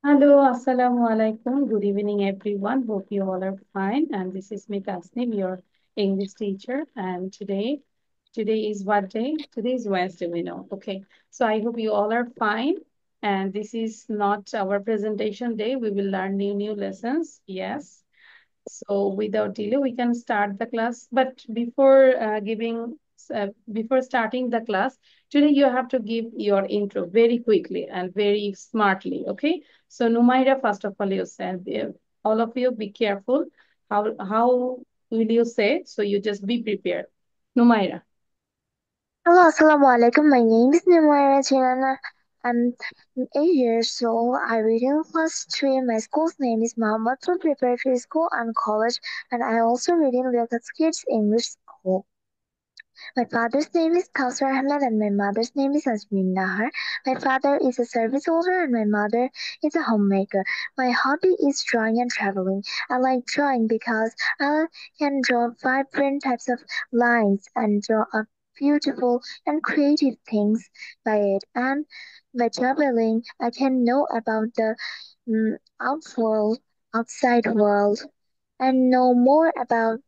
Hello, Assalamu alaikum. Good evening, everyone. Hope you all are fine. And this is me, Tasnim, your English teacher. And today is what day? Today is Wednesday, we know. Okay. So I hope you all are fine. And this is not our presentation day. We will learn new lessons. Yes. So without delay, we can start the class. But before starting the class, today you have to give your intro very quickly and very smartly. Okay. So Numaira, first of all, you said, all of you be careful. How will you say? So you just be prepared. Numaira. Hello, Assalamu alaikum. My name is Nimaira Chilana. I'm 8 years old. I read in class 3. My school's name is Muhammadpur Preparatory School and College, and I also read in Liaquat Kids English School. My father's name is Kausar Ahmed and my mother's name is Azmin Nahar. My father is a service holder and my mother is a homemaker. My hobby is drawing and traveling. I like drawing because I can draw vibrant types of lines and draw up beautiful and creative things by it. And by traveling, I can know about the outworld, outside world, and know more about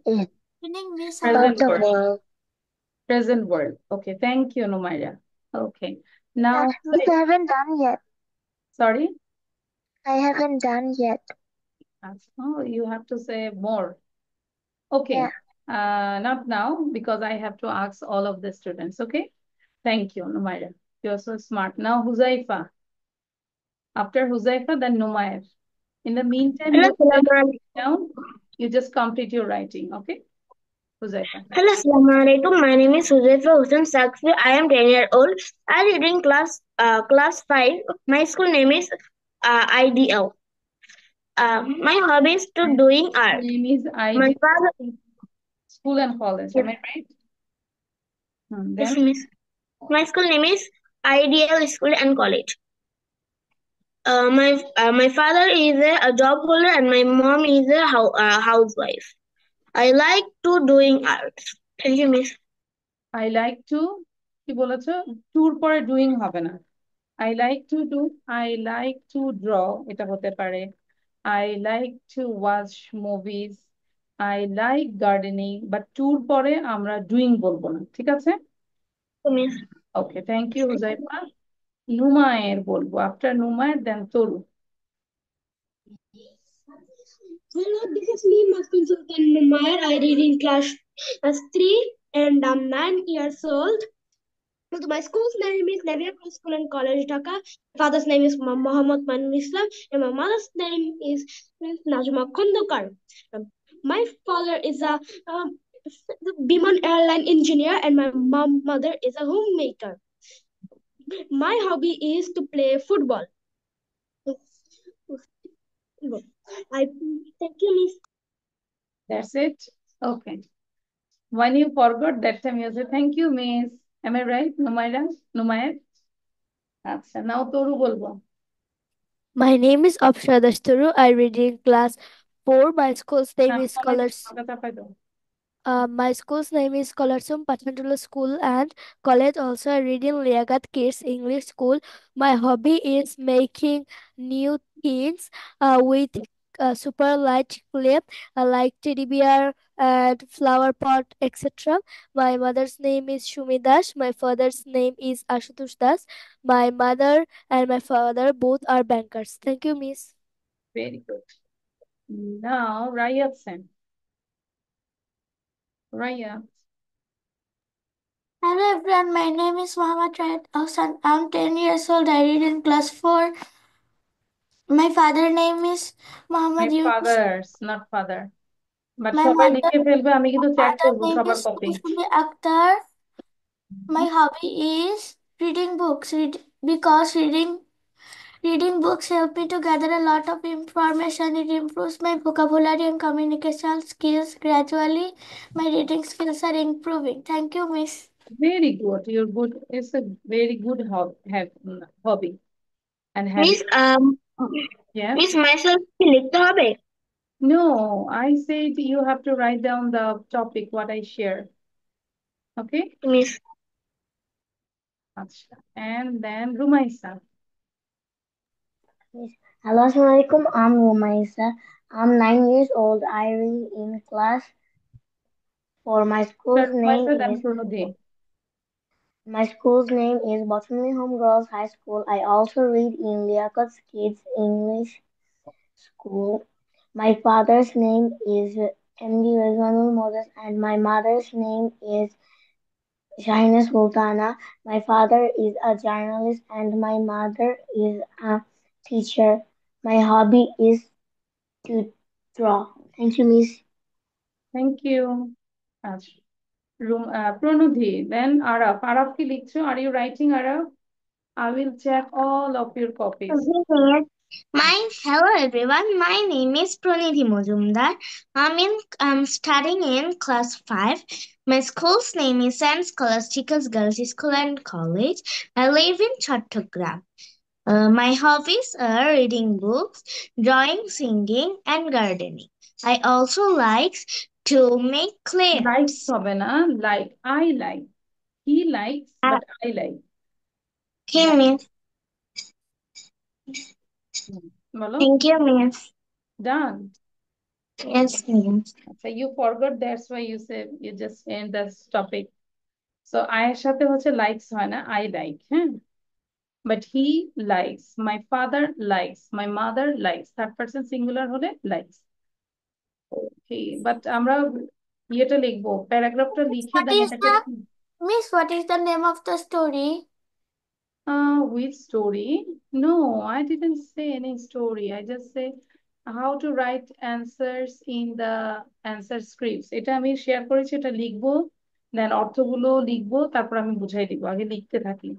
it, about Present the world. world. Present world. Okay. Thank you, Numaira. Okay. Yeah, Now, Miss, I haven't done yet. sorry. I haven't done yet. Oh, you have to say more. Yeah. Okay, not now because I have to ask all of the students. Okay, thank you, Numaira. You're so smart. Now, Huzaifa. After Huzaifa, then Numair. In the meantime, Hello, you say Assalamualaikum. down. You just complete your writing. Okay, Huzaifa. Hello, Assalamualaikum. My name is Huzaifa Hussain Sakfi. I am 10 years old. I read in class 5. My school name is IDL. My hobby is to And doing art. name is My ID father School and College. yes, Am I right? yes, Then miss. My school name is IDL School and College. My father is a job holder and my mom is a housewife. I like to doing art. Thank you, miss. I like to কি বলেছো tour পরে doing হবে না I like to draw এটা হতে পারে I like to watch movies I like gardening but tour পরে আমরা ডুইং বলবো না ঠিক আছে Miss. Okay thank you Huzaifa Numayer বলবো after Numayer then Taru Hello, this is me, Maskun Sultan Numair. I read in class 3 and I'm 9 years old. So my school's name is Navia School and College Dhaka. My father's name is Muhammad Manun Islam and my mother's name is Najma Kondokar. My father is a Biman airline engineer and my mother is a homemaker. My hobby is to play football. I thank you, Miss. That's it okay when you forgot that time you say thank you miss am I right নুমাইরা নুমায়ের আচ্ছা নাও তরু বলবো My name is Abshra Dashtaru. I read in class 4. My school's না name is কমাই দাও Scholars. হালকা চাপাই দাও My school's name is Colorsum Pathandulla School and College. Also, I read in Liagat Kids English School. My hobby is making new things with super light clay, like teddy bear and flower pot, etc. My mother's name is Shumi Das. My father's name is Ashutosh Das. My mother and my father both are bankers. Thank you, Miss. very good now Rayat Sen Rayat Hello everyone, my name is Muhammad Raid Hassan. I'm 10 years old. I read in class 4. My father name is my Muhammad Yunus. fathers not father but My সবাই mother লিখে ফেলবে আমি কিন্তু check father করবো name সবার is copy Kushumi Akhtar. My hobby is reading books. Because reading books help me to gather a lot of information. It improves my vocabulary and communication skills. Gradually, my reading skills are improving. Thank you, Miss. very good you're good it's a very good hobby and habit Miss, yes Miss myself লিখতে হবে no I said you have to write down the topic what I share okay miss Acha. And then Rumaisa Yes. Hello, Assalamualaikum. I'm Rumaisa. I'm 9 years old. I read in class 4. Myself, I'm Pranodhi. My school's name is Botany Home Girls High School. I also read in Liaquat's Kids English School. My father's name is MD Rizwanul Moses and my mother's name is Shahina Sultana. My father is a journalist and my mother is a teacher. My hobby is to draw. Thank you, Miss. Thank you. আচ্ছা Pranodhi, then Araf. Araf কি লিখছো? Are you writing, Araf? I will check all of your copies. Yes. Hello everyone. My name is Pranidhi Mojumdar. I'm studying in class 5. My school's name is St. Scholastica's Girls' School and College. I live in Chattogram. My hobbies are reading books, drawing, singing, and gardening. I also like to make clay Likes arts. হবে না, like I like. He likes, Uh, but I like. Okay, Done. Miss. বলো Thank you, Miss. done. Yes, Miss. So you forgot, that's why you say you just end this topic. So আয়ের সাথে হচ্ছে likes হয় না, I like, হ্যাঁ? But he likes, my father likes, my mother likes. Third person singular হলে likes. Okay, but আমরা ইয়েটা লিখবো, প্যারাগ্রাফটা লিখে What দেন is এটাকে। the Miss? What is the name of the story? Which story? No, I didn't say any story. I just say how to write answers in the answer scripts. এটা আমি share করেছি, এটা লিখবো, দেন অর্থগুলো লিখবো, তারপর আমি বুঝাই দিব, আগে লিখতে থাকি।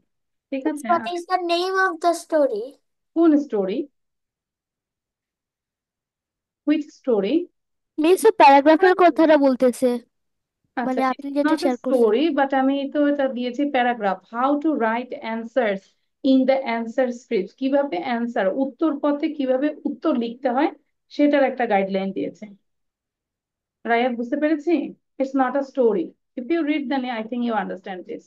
ঠিক Miss, আছে? what is the name of the story? কোন স্টোরি? Which story? মিস প্যারাগ্রাফের কথাটা বলতেছে, আচ্ছা, মানে আপনি it's যেটা not a শেয়ার করছেন। story, but আমি তো এটা দিয়েছি paragraph, how to right answers in the answer script, কিভাবে অ্যান্সার উত্তর পথে কিভাবে উত্তর লিখতে হয় সেটার একটা গাইডলাইন দিয়েছে। রায়াত, বুঝতে পেরেছি? It's not a story. If you read the I think you understand this.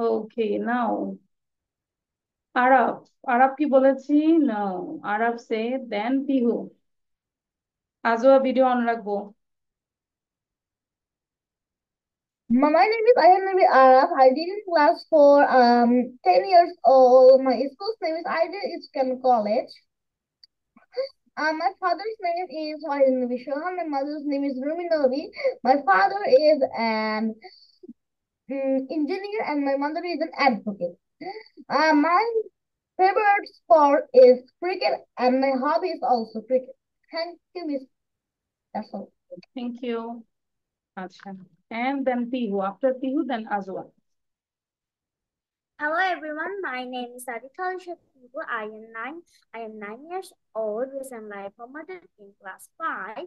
Okay, now Arab. Arab কি বলেছি? No, Arab say then Pihu. আজও ভিডিও অন রাখবো। My name is Ayan Nabi Araf. I did in class for 10 years old. My school's name is Ideal Eastern College. My father's name is Wahid Nabi Shohan. My mother's name is Rumi Nabi. My father is an engineer and my mother is an advocate. My favorite sport is cricket and my hobby is also cricket. Thank you, Miss. That's all. Thank you. আচ্ছা, and then Pihu, after Pihu then Ajwa. Hello everyone, my name is Aditya Shakibu. I am 9 years old. Recently I promoted in class 5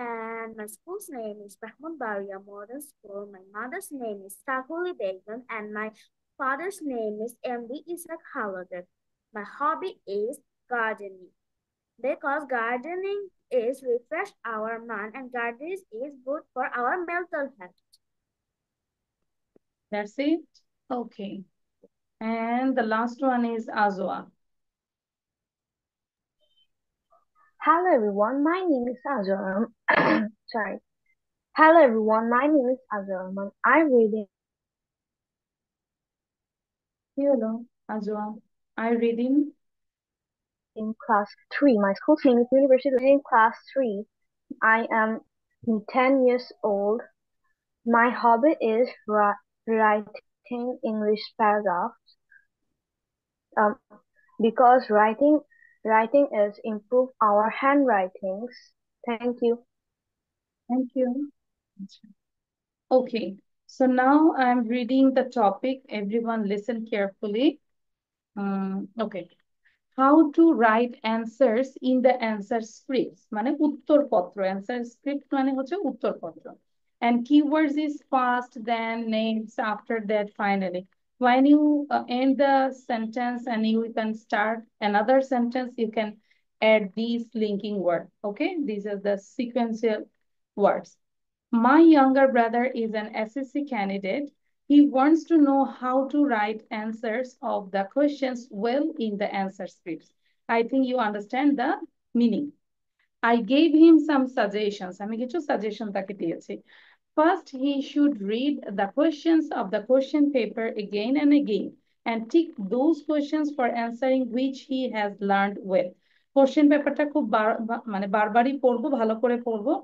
and my school's name is Brahman Baria Modern School. My mother's name is Sakuli Begum and my father's name is MD Isaac Halader. My hobby is gardening because gardening is refresh our mind and gardening is good for our mental health. That's it. Okay, and the last one is Azwa. Hello everyone, my name is Azur. Sorry. Hello everyone, my name is Azur. I'm reading Hello, Azwa. I reading. in class 3. My school's name is University in class 3. I am 10 years old. My hobby is writing English paragraphs um, because writing is improve our handwritings. Thank you. Thank you. Okay, so now I'm reading the topic. Everyone listen carefully. Okay. How to write answers in the answer scripts, মানে উত্তরপত্র, answer script মানে হচ্ছে উত্তরপত্র, and keywords is first, then names, after that finally. When you end the sentence and you can start another sentence, you can add these linking words. Okay, these are the sequential words. My younger brother is an SSC candidate. He wants to know how to write answers of the questions well in the answer scripts. I think you understand the meaning. I gave him some suggestions. আমি কিছু suggestion তাকে দিয়েছি. First, he should read the questions of the question paper again and again and tick those questions for answering which he has learned well. Question পেপারটা খুব মানে বারবারই পড়বো, ভালো করে পড়বো,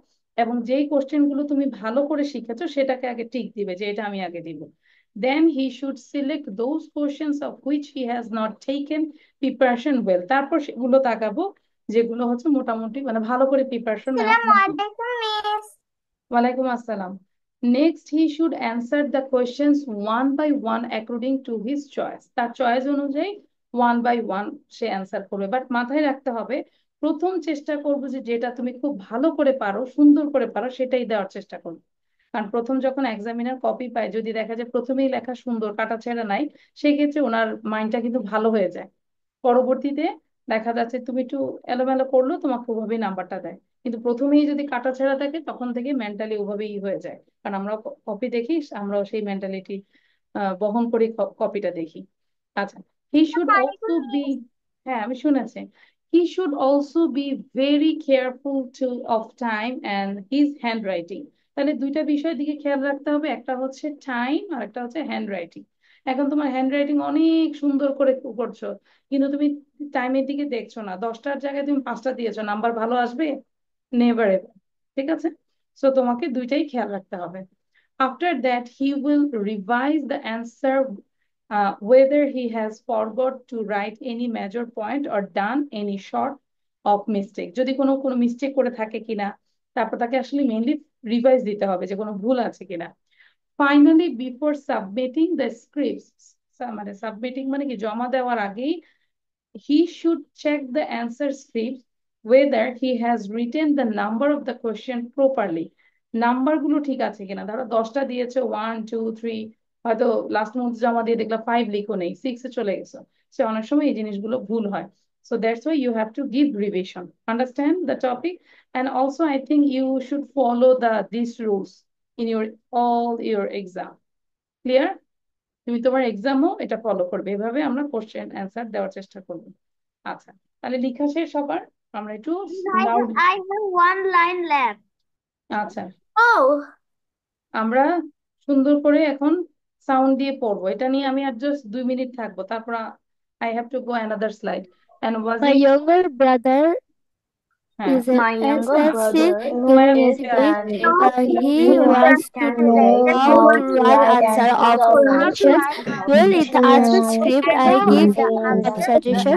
এবং যেই কোশ্চেন গুলো তুমি ভালো করে শিখেছো সেটাকে আগে টিক দিবে যে এটা আমি আগে দিব. Then he should select those questions of which he has not taken preparation well. তারপর সেগুলো তাকাবো যেগুলো হচ্ছে মোটামুটি মানে ভালো করে প্রিপারেশন নেওয়া. ওয়ালাইকুম আসসালাম. Next, he should answer the questions one by one according to his choice. তার চয়েস অনুযায়ী one by one say answer করবে. বাট মাথায় রাখতে হবে প্রথম চেষ্টা করবো যে যেটা তুমি খুব ভালো করে পারো, সুন্দর করে পারো, সেটাই দেওয়ার চেষ্টা করবো. কারণ প্রথম যখন এক্সামিনার কপি পায়, যদি দেখা যায় প্রথমেই লেখা সুন্দর, কাটাছেঁড়া নাই, সেই ক্ষেত্রে ওনার মাইন্ডটা কিন্তু ভালো হয়ে যায়. পরবর্তীতে দেখা যাচ্ছে তুমি একটু এলোমেলো করলো, তোমাকে ওভাবেই নাম্বারটা দেয়. কিন্তু প্রথমেই যদি কাটাছেঁড়া থাকে তখন থেকে মেন্টালি ওভাবেই হয়ে যায়. কারণ আমরা কপি দেখি, আমরাও সেই মেন্টালিটি বহন করি, কপিটা দেখি. আচ্ছা, হি শুড অলসো বি, হ্যাঁ আমি শুনেছি, he should also be very careful two of time and his hand writing. তাহলে দুইটা বিষয়ের দিকে খেয়াল রাখতে হবে, একটা হচ্ছে টাইম আর একটা হচ্ছে হ্যান্ড রাইটিং. এখন তোমার হ্যান্ড রাইটিং অনেক সুন্দর করে করছো, কিন্তু তুমি টাইমের দিকে দেখছো না, 10টার জায়গায় তুমি 5টা দিয়েছো, নাম্বার ভালো আসবে? Never ever. ঠিক আছে, সো তোমাকে দুইটাই খেয়াল রাখতে হবে. After that, he will revise the answer whether he has forgot to write any major point or done any short of mistake. যদি কোনো কোনো মিস্টেক করে থাকে কিনা, তারপর তাকে আসলে মেইনলি রিভাইজ দিতে হবে যে কোনো ভুল আছে কিনা. Finally, before submitting the scripts, মানে সাবমিটিং মানে কি, জমা দেওয়ার আগেই he should check the answer script whether he has written the number of the question properly. Number গুলো ঠিক আছে কিনা. ধরো 10টা দিয়েছে, 1 2 3, হয়তো লাস্ট মন্থ জমা দিয়ে দেখলাম 5 লিখো নেই, 6 এ চলে গেছো. সে অনেক সময় এই জিনিসগুলো ভুল হয়. So that's why you have to give revision. Understand the topic? And also I think you should follow these rules in your all your exam. Clear? তুমি তোমার এক্সামও এটা ফলো করবে, এভাবে আমরা কোশ্চেন অ্যান্সার দেওয়ার চেষ্টা করবো. আচ্ছা, তাহলে লেখা শেষ সবার? আমরা একটু loud, I have one line left. আচ্ছা Oh, আমরা সুন্দর করে এখন সাউন্ড দিয়ে পড়বো. এটা নিয়ে আমি আর জাস্ট 2 মিনিট থাকবো, তারপর I have to go another slide. And was My younger brother হ্যাঁ, is an My younger SSC brother নুমায়া is বলতে candidate. আসছে. an He SSC wants to know candidate how how to to write write answer answers of of questions questions well in the answer well script. I in give the him some answer suggestion.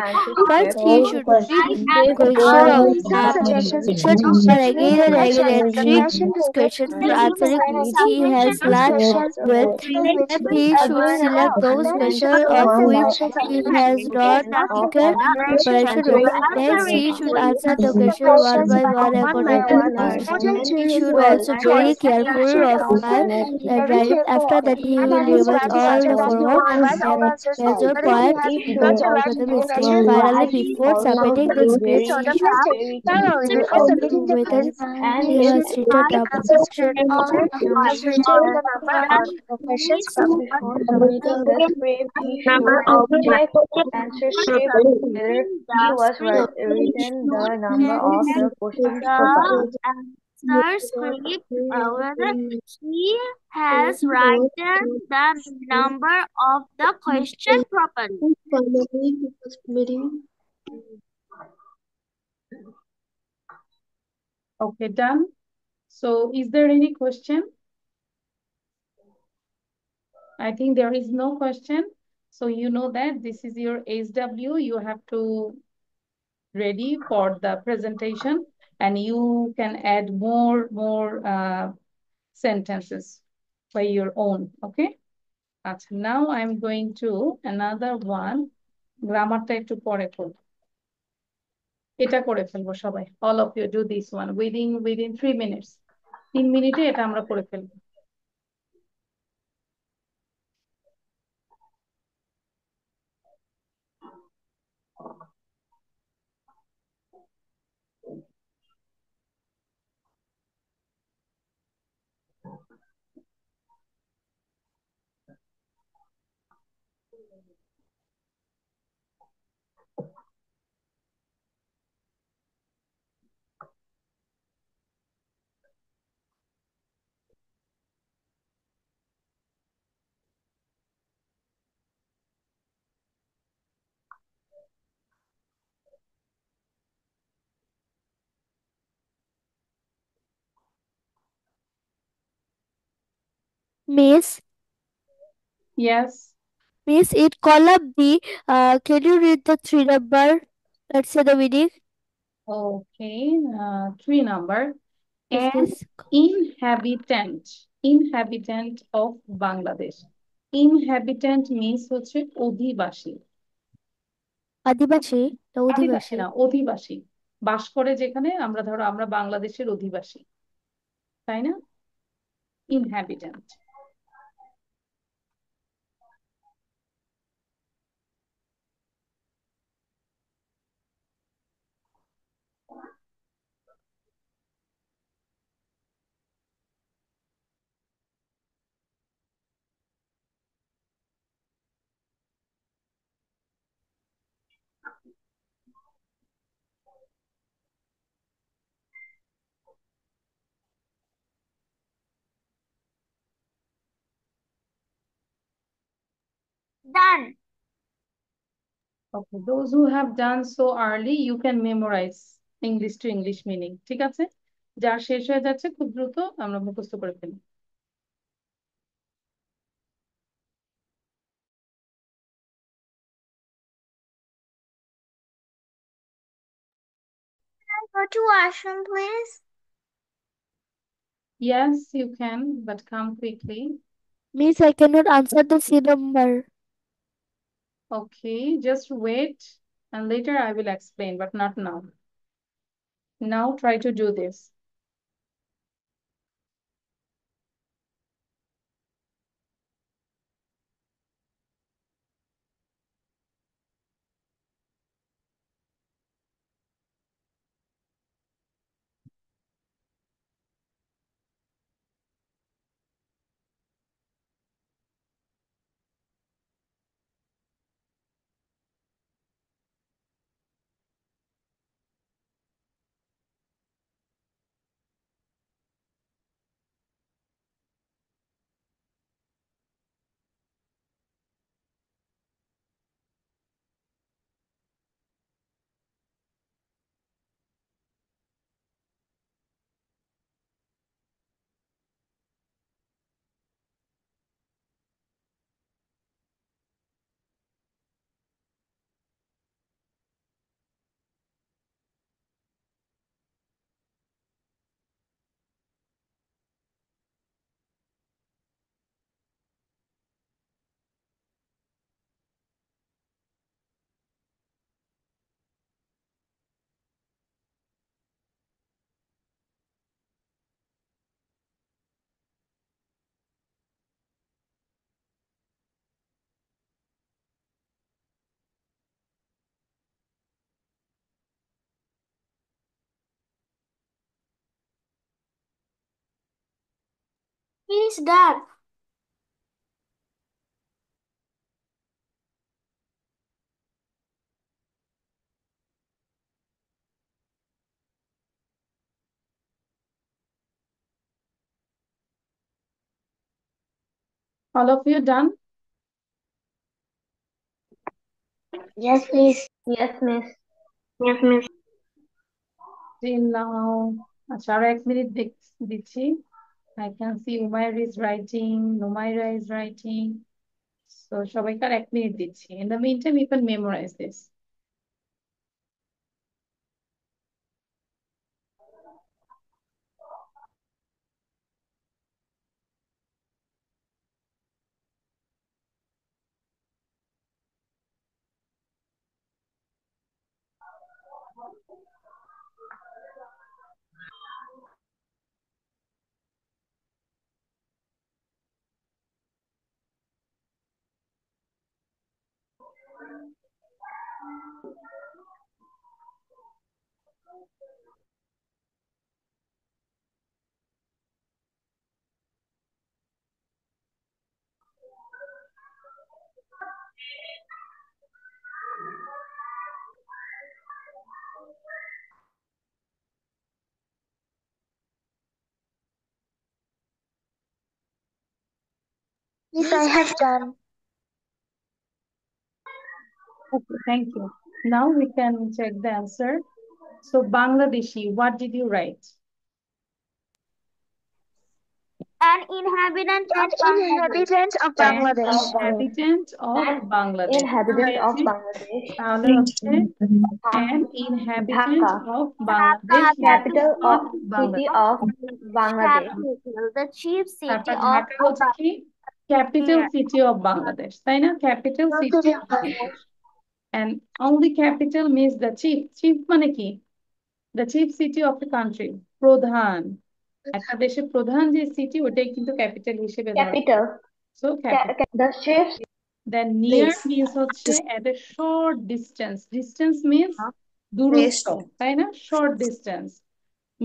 First, script. he should read the Give question of some the suggestions. question He paper should read again the and again question and of the trick question those paper questions for again and answering again and which he submit has those learned questions well. which Then he he should agreed select well. those Then he should questions of select the which questions of he which has he not has not taken taken preparation preparation well. well. Next, he should answer the Answer the question one questions by one one according by to one his according and to he his should well also very choice, and he careful should of also my be very handwriting. careful After of that, he my will revise handwriting all after the that he forward will revise all and the answers. major But then he points has and not to also write the any mistake. major Finally, points before and submitting the also scripts, the he should mistake. Finally, before submitting the whether questions, he he has should written the up. answer script or has written the number of the questions properly. Submitting the script, he should check answer script whether he was written the number of the questions properly. answer script whether he has written the number of the question properly. Okay, done. So is there any question? I think there is no question. So you know that this is your SW. You have to ready for the presentation and you can add more sentences by your own. Okay. Now I'm going to another one. গ্রামারটা একটু পরে করব, এটা করে ফেলবো সবাই. All of you do this one within 3 minutes. 3 মিনিটে এটা আমরা করে ফেলবো. Miss, Yes. Miss, it column B. Can you read the three number? Let's say the meaning. Okay. Three number. Yes, An miss. inhabitant of Bangladesh. Inhabitant means হচ্ছে অধিবাসী। আদিবাসী না আদিবাসী অধিবাসী? না, অধিবাসী। বাস করে যেখানে, আমরা ধরো আমরা বাংলাদেশের অধিবাসী, তাই না? ইনহ্যাবিট্যান্ট। Done. Okay, those who have done so early, you can memorize English to English meaning. ঠিক আছে? যার শেষ হয়ে যাচ্ছে খুব দ্রুত আমরা মুখস্থ করে ফেলি। Go to washroom, please. Yes, you can, but come quickly. Miss, I cannot answer the C number. Okay, just wait and later I will explain, but not now. Now try to do this. He's done. All of you done? Yes, please. Yes, miss. Yes, miss. Till now, আচ্ছা আরো 1 minute দিচ্ছি। I can see Umair is writing, Numaira is writing. So সবাইকে আর 1 minute দিচ্ছি। In the meantime, you can memorize this. Miss, I have done. Okay, thank you. Now we can check the answer. So Bangladeshi, what did you write? An inhabitant An of Bangladesh. inhabitant of An Bangladesh. inhabitant of Bangladesh. Inhabitant of পেয়েছি? Bangladesh. তাহলে হচ্ছে an inhabitant Dhaka, of Bangladesh, that is capital not of city Bangladesh. of Bangladesh. Capital, the chief city তারপর of Dhaka হচ্ছে কি capital city of Bangladesh, তাই না? Capital city of Bangladesh. and only capital means the chief মানে কি? the chief city of the country, প্রধান। একটা দেশের প্রধান যে সিটি ওটাই কিন্তু ক্যাপিটাল হিসেবে ধরা হয়। Capital. So capital. The chief Then near place. means হচ্ছে at a short distance. Distance means দূরত্ব, তাই না? short distance.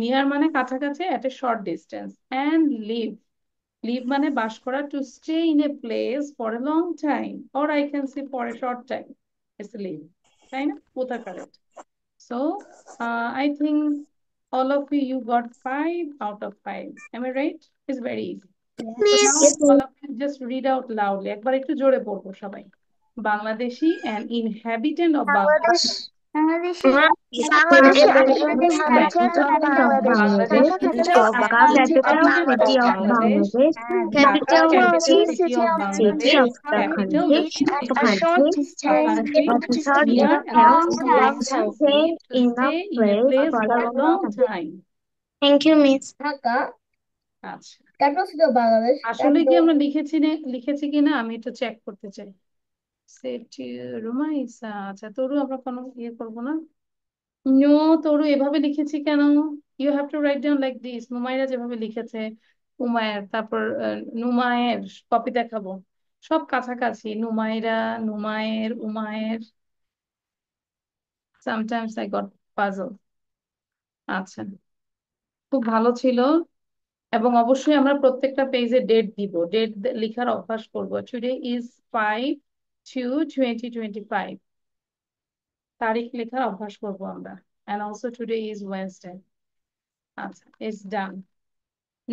near মানে কাছাকাছি, at a short distance. and live মানে বাস করা, to stay in a place for a long time, or I can say for a short time. It's live, তাই না? both are correct. So I think all of you got 5 out of 5. Am I right? It's very easy. Miss, So now all of you just read out loudly. একবার একটু জোরে পড়বো সবাই। Bangladeshi, an inhabitant of Bangladesh. Bangladesh. Bangladesh. Bangladesh, an inhabitant of Bangladesh. Dhaka, capital of city of Bangladesh. Capital Chief city city of of Bangladesh. Bangladesh. Capital Is at a short distance, country near near a long time. to stay in a place for a long time. Thank you, Miss. আচ্ছা, Capital city of Bangladesh. আসলে কি আমরা লিখেছি কিনা আমি একটু check করতে চাই। সেটি রুমাইসা, আচ্ছা তরু আমরা কোনো ইয়ে করবো না। নো তরু, এভাবে লিখেছি কেন? You have to write down like this. Numaira যেভাবে লিখেছে, উমায়ের, তারপর নুমায়ের, কপি দেখাবো, সব কাছাকাছি। Numaira, Numayer, Umayer. Sometimes I got puzzle. আচ্ছা, খুব ভালো ছিল। এবং অবশ্যই আমরা প্রত্যেকটা পেজে ডেট দিব, ডেট লেখার অভ্যাস করবো। টুডে ইজ 5/2/2025, তারিখ লেখার অভ্যাস করবো আমরা। and also today is Wednesday. আচ্ছা, it's done.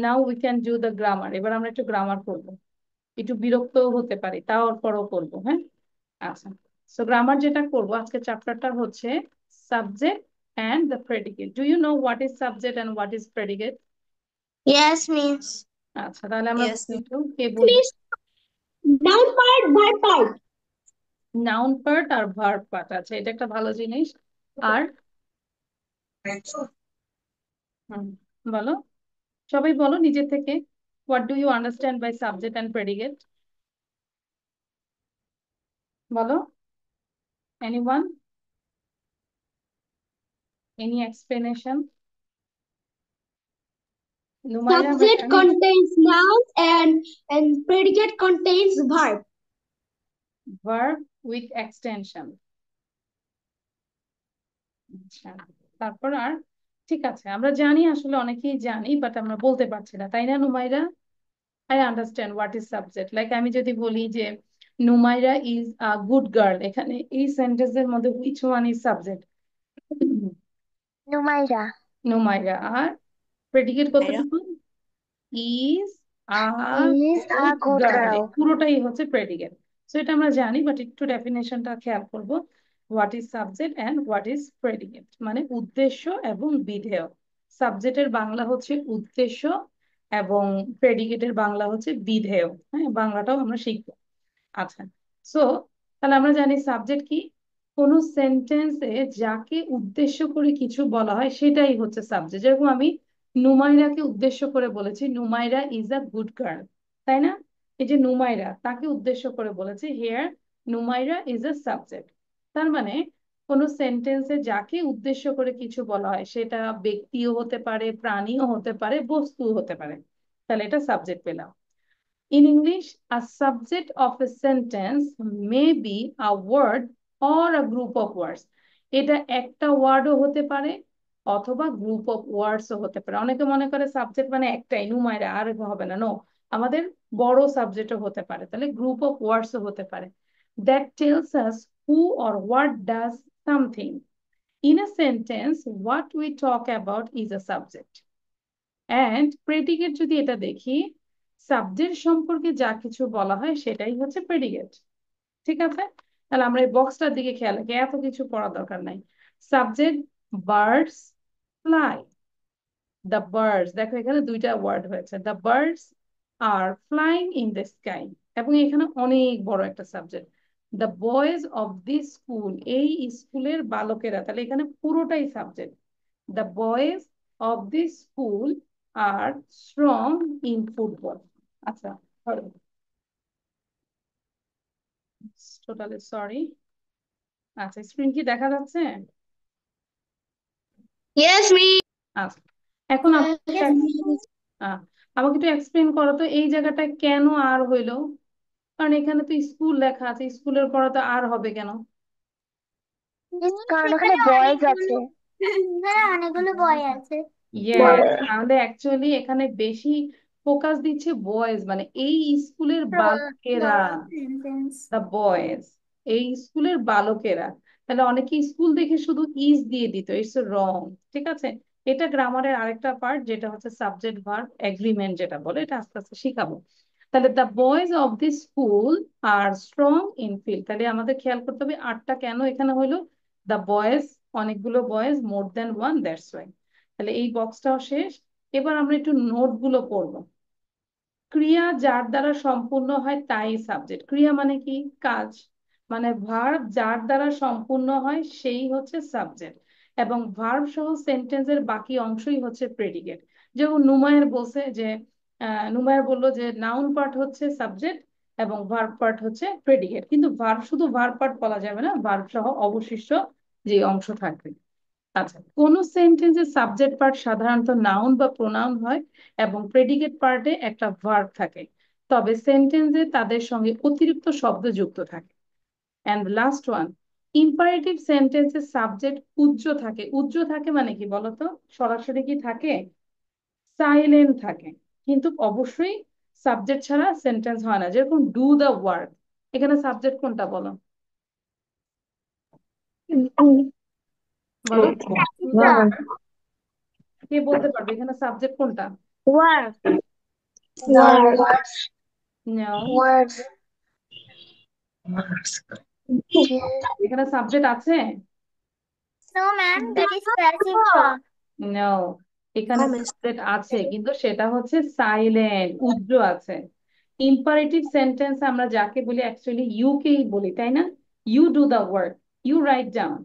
now we can do the grammar. এবার আমরা একটু গ্রামার করবো, একটু বিরক্তও হতে পারি, তারপরও করবো। হ্যাঁ, আচ্ছা। সো গ্রামার যেটা করবো আজকে চ্যাপ্টারটা হচ্ছে subject and the predicate. do you know what is subject and what is predicate? Yes, Miss. আচ্ছা, তাহলে আমরা একটু কে বলবো? Noun part, verb part. Noun part আর ভার্ব পার্ট আছে, এটা একটা ভালো জিনিস। আর বলো, সবাই বলো নিজে থেকে, what do you understand by subject and predicate? বলো, anyone, any explanation? Subject contains noun and predicate contains verb. verb with extension. আচ্ছা, তারপর আর ঠিক আছে, আমরা জানি, আসলে অনেকেই জানি, বাট আমরা বলতে পারছি না, তাই না নুমাইরা? I understand what is subject. Like আমি যদি বলি যে নুমাইরা is a good girl, এখানে এই সেন্টেন্সের মধ্যে which one is subject? Numaira. Numaira. আর প্রেডিকেট কতটুকু? is a good girl, পুরোটাই হচ্ছে প্রেডিকেট। সো এটা আমরা জানি, বাট একটু ডেফিনেশনটা খেয়াল করব। What is subject and what is predicate, মানে উদ্দেশ্য এবং বিধেয়। সাবজেক্টের বাংলা হচ্ছে উদ্দেশ্য এবং প্রেডিকেটের বাংলা হচ্ছে বিধেয়। হ্যাঁ, বাংলাটাও আমরা শিখবো। আচ্ছা, সো তাহলে আমরা জানি সাবজেক্ট কি? কোন সেন্টেন্সে যাকে উদ্দেশ্য করে কিছু বলা হয় সেটাই হচ্ছে সাবজেক্ট। যেরকম আমি নুমাইরাকে উদ্দেশ্য করে বলেছি নুমাইরা ইজ আ গুড গার্ল, তাই না? এই যে নুমাইরা, তাকে উদ্দেশ্য করে বলেছি, হিয়ার নুমাইরা ইজ আ সাবজেক্ট। তার মানে কোন সেন্টেন্সে যাকে উদ্দেশ্য করে কিছু বলা হয় সেটা ব্যক্তিও হতে পারে, প্রাণীও হতে পারে, বস্তুও হতে পারে, তাহলে এটা সাবজেক্ট পেলাম। In English, a subject of a sentence may be a word or a group of words. এটা একটা ওয়ার্ডও হতে পারে অথবা গ্রুপ অফ ওয়ার্ডসও হতে পারে। অনেকে মনে করে সাবজেক্ট মানে একটাই, নুমাইরা, আর হবে না। নো, আমাদের বড় সাবজেক্টও হতে পারে, তাহলে গ্রুপ অফ ওয়ার্ডসও হতে পারে। That tells us who or what does something. In a sentence, what we talk about is a subject. And predicate যদি এটা দেখি, সাবজেক্ট সম্পর্কে যা কিছু বলা হয় সেটাই হচ্ছে প্রেডিকেট। ঠিক আছে, তাহলে আমরা এই বক্সটার দিকে খেয়াল রাখি, এত কিছু পড়ার দরকার নাই। Subject birds fly, the birds, দেখো এখানে দুইটা ওয়ার্ড হয়েছে, the birds are flying in the sky, এবং এখানে অনেক বড় একটা subject, the boys of this school, এই স্কুলের বালকেরা, তাহলে এখানে পুরোটাই subject. The boys of this school are strong in football. আচ্ছা, টোটালি সরি। আচ্ছা, স্ক্রিন কি দেখা যাচ্ছে? Yes, me. আচ্ছা, এখন Yes, আহ, আমাকে একটু এক্সপ্লেন করো তো এই জায়গাটা কেন আর হইলো? কারণ এখানে তো স্কুল লেখা আছে, স্কুলের পড়া তো আর হবে কেন? মিস, কারণ ওখানে সেখানে বয়েজ অনেকগুলো আছে। অনেকগুলো বই আছে। ইয়েস, তাহলে অ্যাকচুয়ালি এখানে বেশি ফোকাস দিচ্ছে বয়েজ, মানে এই স্কুলের বালকেরা, সেন্টেন্স। দ্য বয়েজ, এই স্কুলের বালকেরা। তাহলে অনেকে স্কুল দেখে শুধু ইজ দিয়ে দিত, ইটস রং। ঠিক আছে, এটা গ্রামারের আরেকটা পার্ট, যেটা হচ্ছে সাবজেক্ট ভার্ব এগ্রিমেন্ট যেটা বলে, এটা আস্তে আস্তে শিখাবো। তাহলে the boys of the school are strong in field, তাহলে আমাদের খেয়াল করতে হবে আটটা কেন এখানে হলো, দ্য বয়েজ, অনেকগুলো boys, more than one, that's why. তাহলে এই বক্সটাও শেষ। এবার আমরা একটু নোট গুলো পড়বো। ক্রিয়া যার দ্বারা সম্পূর্ণ হয় তাই সাবজেক্ট। ক্রিয়া মানে কি? কাজ, মানে ভার্ব যার দ্বারা সম্পূর্ণ হয় সেই হচ্ছে সাবজেক্ট, এবং ভার্ব সহ সেন্টেন্সের বাকি অংশই হচ্ছে প্রেডিকেট। যেমন নুমায়ের বলছে যে, নুমায়ের বললো যে নাউন পার্ট হচ্ছে সাবজেক্ট এবং ভার্ব পার্ট হচ্ছে প্রেডিকেট, কিন্তু ভার্ব শুধু ভার্ব পার্ট বলা যাবে না, ভার্ব সহ অবশিষ্ট যে অংশ থাকবে। আচ্ছা, কোন সেন্টেন্সের সাবজেক্ট পার্ট সাধারণত নাউন বা প্রোনাউন হয় এবং প্রেডিকেট পার্টে একটা ভার্ব থাকে, তবে সেন্টেন্সে তাদের সঙ্গে অতিরিক্ত শব্দ যুক্ত থাকে। এন্ড লাস্ট ওয়ান, ইম্পারেটিভ সেন্টেন্সের সাবজেক্ট উজ্জ্ব থাকে। উজ্জ্ব থাকে মানে কি বলতো? সরাসরি কি থাকে? সাইলেন্ট থাকে। কিন্তু অবশ্যই সাবজেক্ট ছাড়া সেন্টেন্স হয় না, যেরকম ডু দ্য ওয়ার্ক, এখানে সাবজেক্ট কোনটা বলো? বলো, ডু দ্য ওয়ার্ক, কে বলতে পারবে এখানে সাবজেক্ট কোনটা? Work. ওয়ার্ড, No, ওয়ার্ড, এখানে সাবজেক্ট আছে? No, ma'am, that is passive verb. No, এখানে সাবজেক্ট আছে কিন্তু সেটা হচ্ছে সাইলেন্ট, উজ্জ্ব আছে। ইম্পারেটিভ সেন্টেন্স আমরা যাকে বলি অ্যাকচুয়ালি ইউ কেই বলি, তাই না? You do the work, you write down,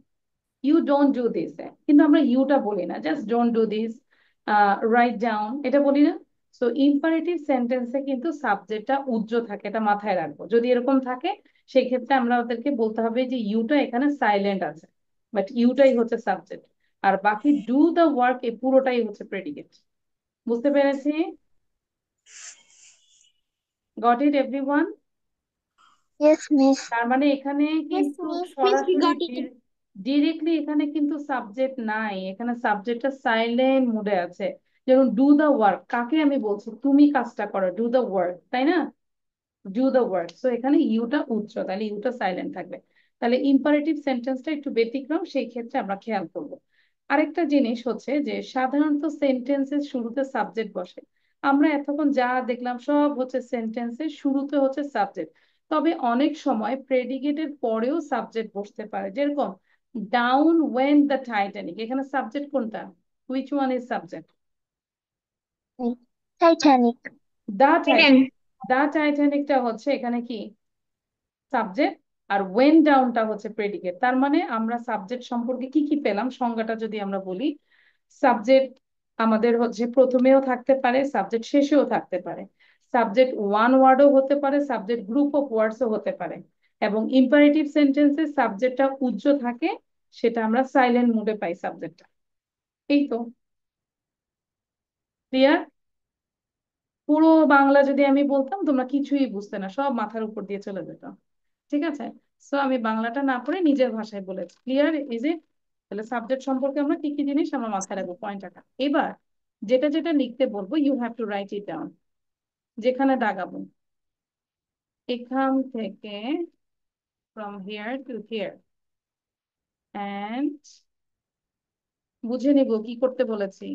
you don't do this, কিন্তু আমরা ইউটা বলি না, just don't do this, write down, এটা বলি না। সো ইম্পারেটিভ সেন্টেন্সে কিন্তু সাবজেক্টটা উজ্জ্ব থাকে, এটা মাথায় রাখবো। যদি এরকম থাকে সেই ক্ষেত্রে আমরা ওদেরকে বলতে হবে যে ইউটা এখানে সাইলেন্ট আছে, বাট ইউটাই হচ্ছে সাবজেক্ট, আর বাকি ডু দ্য ওয়ার্ক এ পুরোটাই হচ্ছে প্রেডিকেট। বুঝতে পেরেছি? Got it everyone? Yes miss. তার মানে এখানে Yes, কিন্তু miss. Miss, we সরাসরি got it. ডিরেক্টলি এখানে কিন্তু সাবজেক্ট নাই, এখানে সাবজেক্টটা সাইলেন্ট মোডে আছে। যেমন ডু দ্য ওয়ার্ক, কাকে আমি বলছি? তুমি কাজটা করো, ডু দ্য ওয়ার্ক, তাই না? ডু দ্য ওয়ার্ক, সো এখানে ইউটা উচ্চ, তাহলে ইউটা সাইলেন্ট থাকবে। তাহলে ইম্পারেটিভ সেন্টেন্সটা একটু ব্যতিক্রম, সেই ক্ষেত্রে আমরা খেয়াল করবো। আরেকটা জিনিস হচ্ছে যে সাধারণত সেন্টেন্সের শুরুতে সাবজেক্ট বসে। আমরা এতক্ষণ যা দেখলাম সব হচ্ছে সেন্টেন্সের শুরুতে হচ্ছে সাবজেক্ট, তবে অনেক সময় প্রেডিকেটের পরেও সাবজেক্ট বসতে পারে, যেরকম ডাউন ওয়েন দ্য টাইটানিক, এখানে সাবজেক্ট কোনটা? Which one is subject? Titanic. The Titanic, Written. The টাইটানিকটা হচ্ছে এখানে কি? সাবজেক্ট। আর ওয়েন ডাউনটা হচ্ছে প্রেডিকেট। তার মানে আমরা সাবজেক্ট সম্পর্কে কি কি পেলাম সংজ্ঞাটা যদি আমরা বলি, সাবজেক্ট আমাদের হচ্ছে প্রথমেও থাকতে পারে, সাবজেক্ট শেষেও থাকতে পারে, সাবজেক্ট ওয়ান ওয়ার্ডও হতে পারে, সাবজেক্ট গ্রুপ অফ ওয়ার্ডসও হতে পারে, এবং ইম্পারেটিভ সেন্টেন্সে সাবজেক্টটা উজ্জ্ব থাকে, সেটা আমরা সাইলেন্ট মোডে পাই সাবজেক্টটা। এই তো, ক্লিয়ার? পুরো বাংলা যদি আমি বলতাম তোমরা কিছুই বুঝতে না, সব মাথার উপর দিয়ে চলে যেত। ঠিক আছে, সো আমি বাংলাটা না পড়ে নিজের ভাষায় বলেছি। Clear is it? তাহলে সাবজেক্ট সম্পর্কে আমরা কি কি জিনিস আমরা মাথায় রাখবো, পয়েন্ট আকার। এবার যেটা যেটা লিখতে বলবো you have to write it down. যেখানে দাগাবো, এখান থেকে, from here to here, and বুঝে নিব কি করতে বলেছি।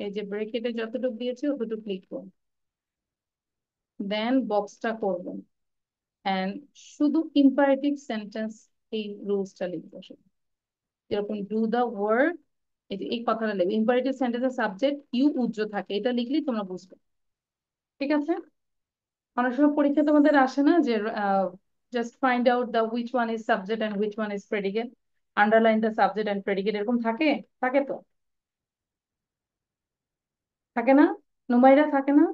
এই যে ব্রেকেটে যতটুকু দিয়েছি অতটুকু লিখবো। দেন বক্সটা করবেন অ্যান্ড শুধু ইম্পারেটিভ সেন্টেন্স এই রুলসটা লিখবো শুধু। যেরকম ডু দ্য ওয়ার্ক, এই কথাটা লিখবে। ইম্পারেটিভ সেন্টেন্সের সাবজেক্ট ইউ উজ্জ্ব থাকে, এটা লিখলেই তোমরা বুঝবে। ঠিক আছে? অনেক সময় পরীক্ষা তোমাদের আসে না যে just find out the which one is subject and which one is predicate, underline the subject and predicate, এরকম থাকে? থাকে তো? থাকে না নুমাইরা? থাকে না?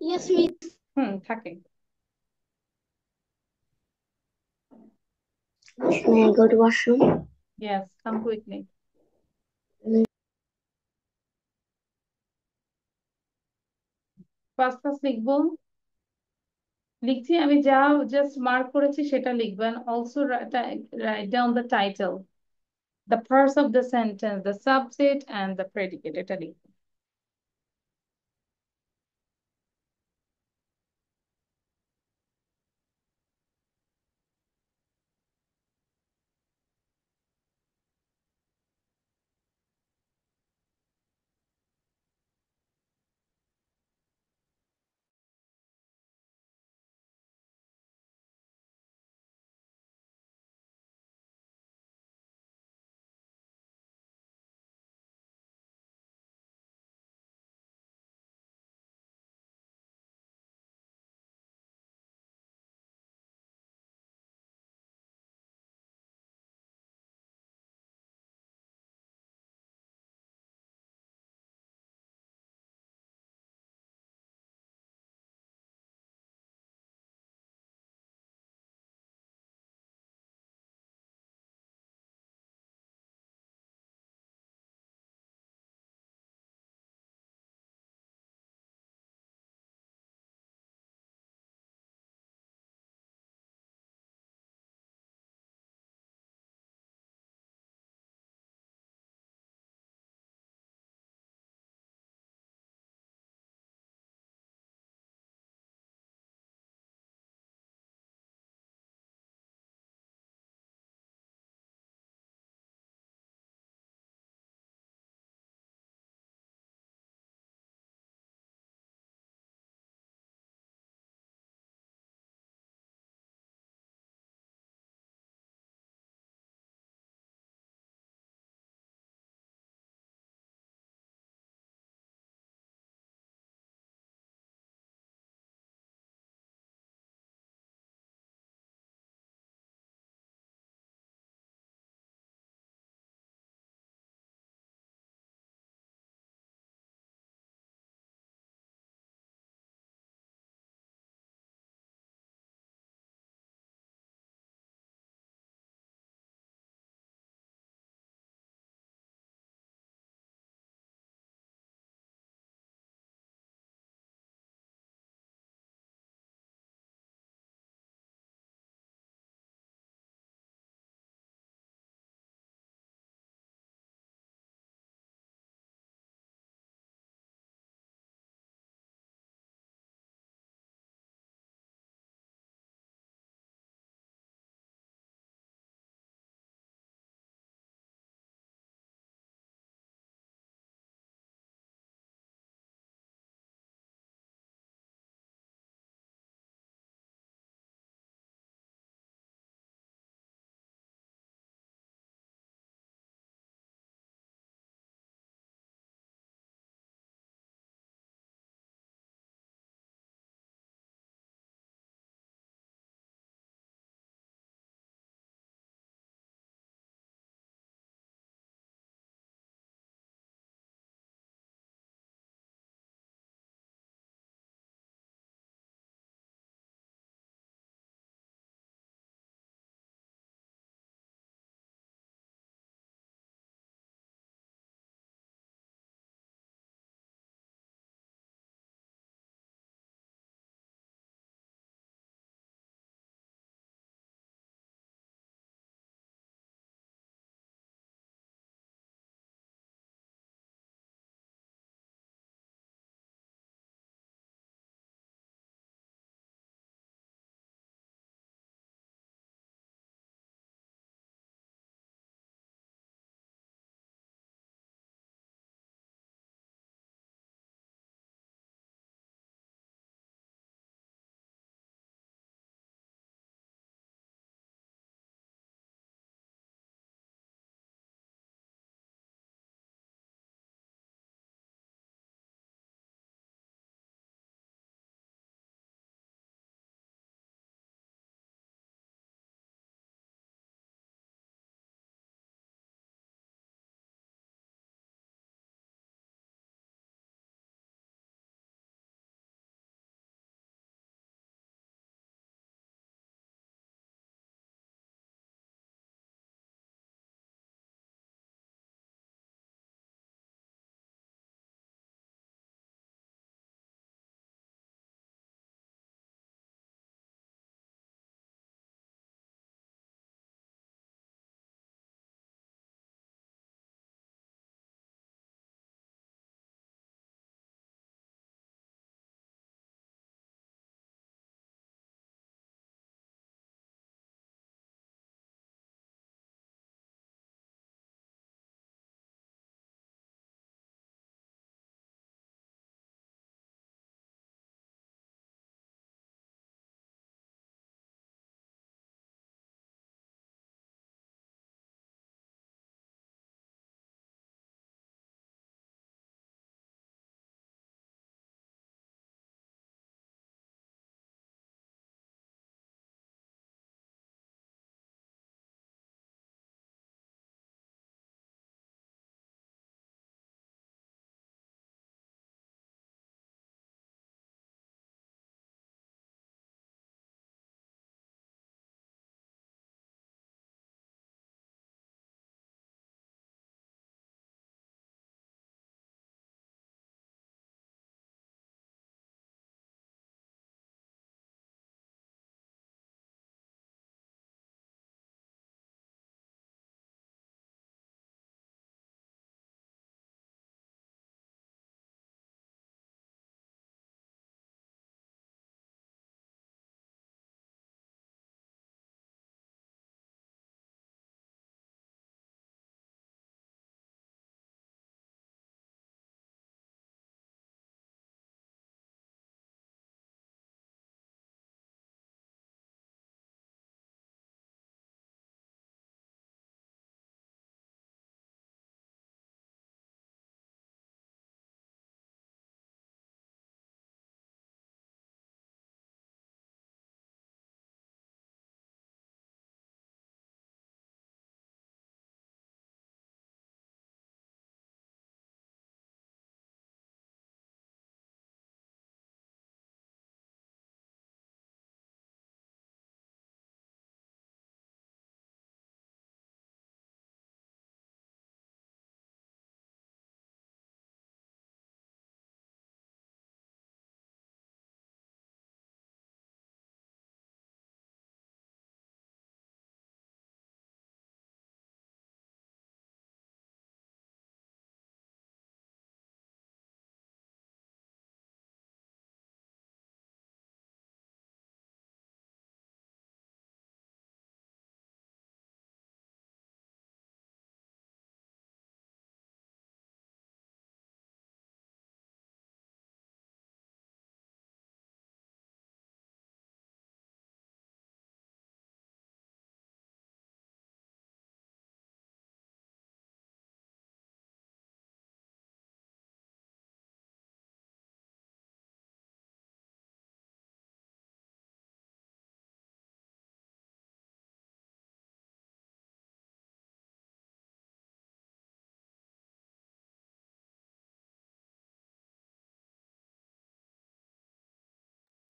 Yes, miss. থাকে। May I go to washroom? Yes, come quickly. First first লিখবো, লিখছি আমি যা জাস্ট মার্ক করেছি সেটা লিখবেন। Also write down the title, the parts of the sentence, the subject and the predicate, এটা লিখবেন।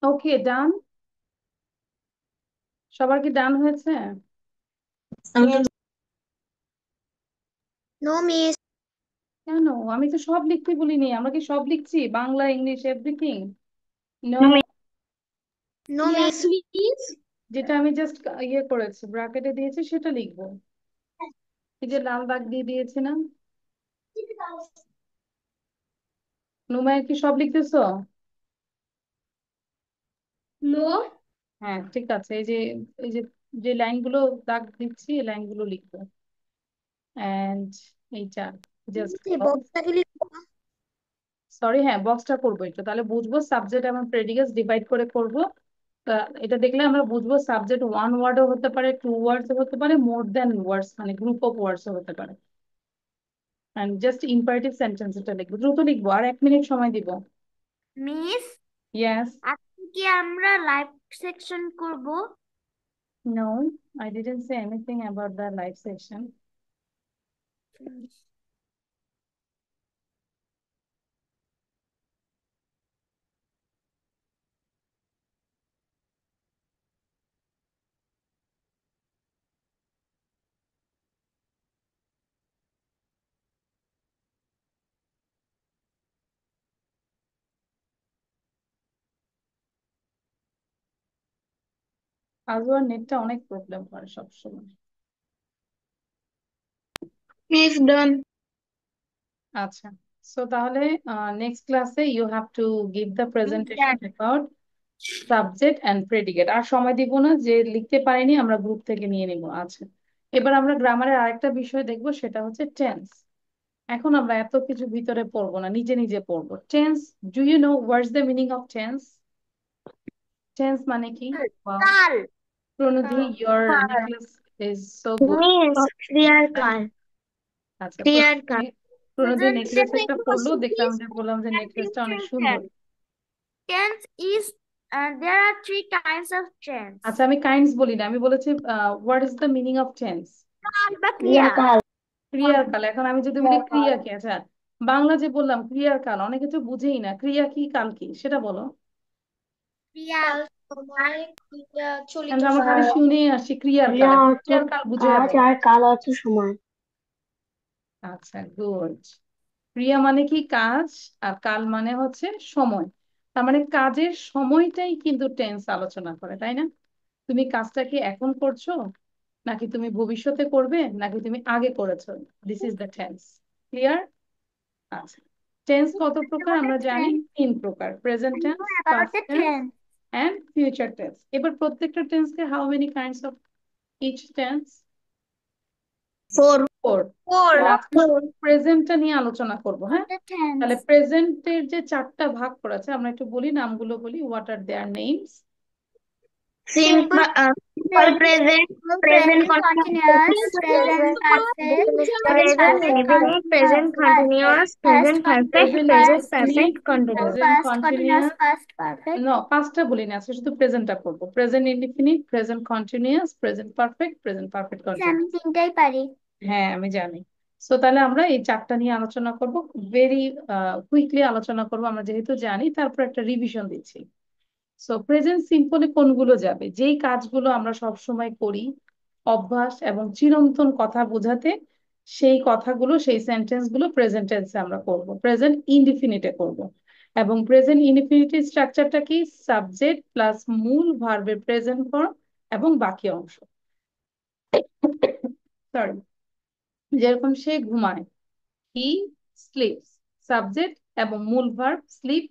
ওকে, ডান। সবার কি ডান হয়েছে? No miss. কেন? আমি তো সব লিখতে বলিনি। আমরা কি সব লিখছি? Bangla, English, everything? No. No miss. Yes, miss. যেটা আমি জাস্ট ইয়ে করেছি, ব্র্যাকেটে দিয়েছি, সেটা লিখবো। এই যে লাল দাগ দিয়ে দিয়েছি না? নুমায়ের কি সব লিখতেছো? No. হ্যাঁ, ঠিক আছে। এই যে যে লাইনগুলো দাগ দিচ্ছি, এই লাইনগুলো লিখবো। এন্ড এইটা জাস্ট, বক্সটাকে লিখবো। সরি, হ্যাঁ, বক্সটা করবো একটু, তাহলে বুঝবো সাবজেক্ট এবং প্রেডিকেট ডিভাইড করে করব। তা এটা দেখলে আমরা বুঝবো সাবজেক্ট ওয়ান ওয়ার্ডও হতে পারে, টু ওয়ার্ডস হতে পারে, মোর দ্যান ওয়ার্ডস মানে গ্রুপ অফ ওয়ার্ডসও হতে পারে। এন্ড জাস্ট ইম্পারেটিভ সেন্টেন্স এটা লিখবো, দ্রুত লিখবো, আর 1 মিনিট সময় দিব। Miss, yes. আজকে কি আমরা লাইভ সেকশন করব? No, I didn't say anything about the live session. আজও নেটটা অনেক প্রবলেম করে সবসময়। Miss done. আচ্ছা, সো তাহলে নেক্সট ক্লাসে you have to give the presentation about subject and predicate. আর সময় দিব না, যে লিখতে পারিনি আমরা গ্রুপ থেকে নিয়ে নিব। আচ্ছা, এবার আমরা গ্রামারের আরেকটা বিষয় দেখবো, সেটা হচ্ছে টেন্স। এখন আমরা এত কিছু ভিতরে পড়বো না, নিজে নিজে পড়বো। Tense, do you know what's the meaning of tense? Tense মানে কি? Wow. কাল। Pranadhi, your necklace is so good. Miss ক্রিয়ার কাল। আচ্ছা, ক্রিয়ার কাল। প্রণধি Present নেকলেস একটা tense পরলো, দেখলাম is যে বললাম যে and নেকলেসটা অনেক future সুন্দর। tense. Tense is there are three kinds of tense. আচ্ছা, আমি কাইন্ডস বলি না, আমি বলেছি what is the meaning of tense? কাল বা ক্রিয়া। ক্রিয়ার কাল। এখন আমি যদি বলি ক্রিয়া কি, আচ্ছা, বাংলা যে বললাম ক্রিয়ার কাল, অনেকে তো বুঝেই না ক্রিয়া কি কাল কি, সেটা বলো। ক্রিয়া সময় ক্রিয়া চলিত কিন্তু আমরা খালি সময়। শুনেই আসি ক্রিয়ার কাল, এখন ক্রিয়ার কাল বুঝে বলো। কাল অর্থ সময়। আচ্ছা, গুড। ক্রিয়া মানে কি? কাজ। আর কাল মানে হচ্ছে সময়। তার মানে কাজের সময়টাই কিন্তু টেন্স আলোচনা করে, তাই না? তুমি কাজটা কি এখন করছো, নাকি তুমি ভবিষ্যতে করবে, নাকি তুমি আগে করেছো, this is the tense. Clear? আচ্ছা, টেন্স কত প্রকার আমরা জানি? 3 প্রকার: present tense, about past the tense, tense. And future tense. এবার প্রত্যেকটা টেন্সকে how many kinds of each tense? 4। 4। আজকে শুধু প্রেজেন্টটা নিয়ে আলোচনা করব, হ্যাঁ? The তাহলে tense. প্রেজেন্টের যে 4টা ভাগ করেছে, আমরা একটু বলি, নামগুলো বলি। What are their names? Simple present, present Continuous, present perfect, present present perfect indefinite, present continuous, past present perfect, continuous, present perfect continuous. Present past continuous, continuous. past perfect. নো, পাঁচটা বলি না, আজকে শুধু প্রেজেন্টটা করবো। Present indefinite, present continuous, present perfect, present perfect আমি continuous. তিনটাই পারি। হ্যাঁ, আমি জানি। সো তাহলে আমরা এই 4টা নিয়ে আলোচনা করব, ভেরি কুইকলি আলোচনা করব, আমরা যেহেতু জানি। তারপর একটা রিভিশন দিচ্ছি। সো প্রেজেন্ট সিম্পলে কোনগুলো যাবে? যেই কাজগুলো আমরা সব সময় করি, অভ্যাস এবং চিরন্তন কথা বোঝাতে, সেই কথাগুলো, সেই সেন্টেন্স গুলো প্রেজেন্ট টেন্সে আমরা করব, প্রেজেন্ট ইনডিফিনিটে করব। এবং প্রেজেন্ট ইনডিফিনিটের স্ট্রাকচারটা কি? সাবজেক্ট প্লাস মূল ভার্বের প্রেজেন্ট ফর্ম এবং বাকি অংশ। সরি, যেরকম সে ঘুমায়, হি স্লিপস, সাবজেক্ট এবং মূল ভার্ব স্লিপ।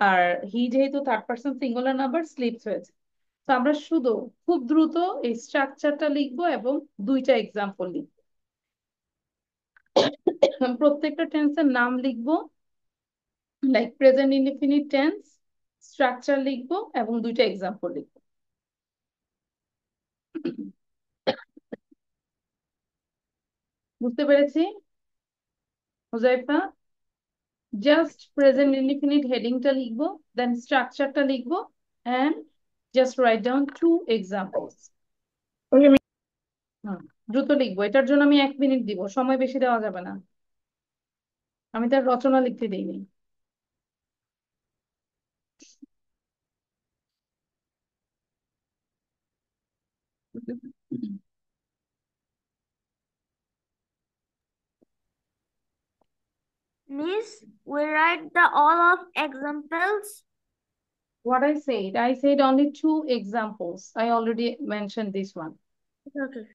আর হি যেহেতু third person singular number, sleeps হয়েছে। তো আমরা শুধু খুব দ্রুত এই স্ট্রাকচারটা লিখবো এবং 2টা এক্সাম্পল লিখবো। প্রত্যেকটা টেন্সের নাম লিখবো, like present indefinite tense, structure লিখবো এবং 2টা এক্সাম্পল লিখবো। বুঝতে পেরেছি হুজাইফা? জাস্ট প্রেজেন্ট ইনডিফিনিট হেডিংটা লিখবো, দেন স্ট্রাকচারটা লিখবো, and just write down 2 examples. দ্রুত লিখবো, এটার জন্য আমি 1 মিনিট দিব, সময় বেশি দেওয়া যাবে না। আমি তার রচনা লিখতে দিইনি। Miss, we write the all of examples. What I said only 2 examples. I already mentioned this one. Okay.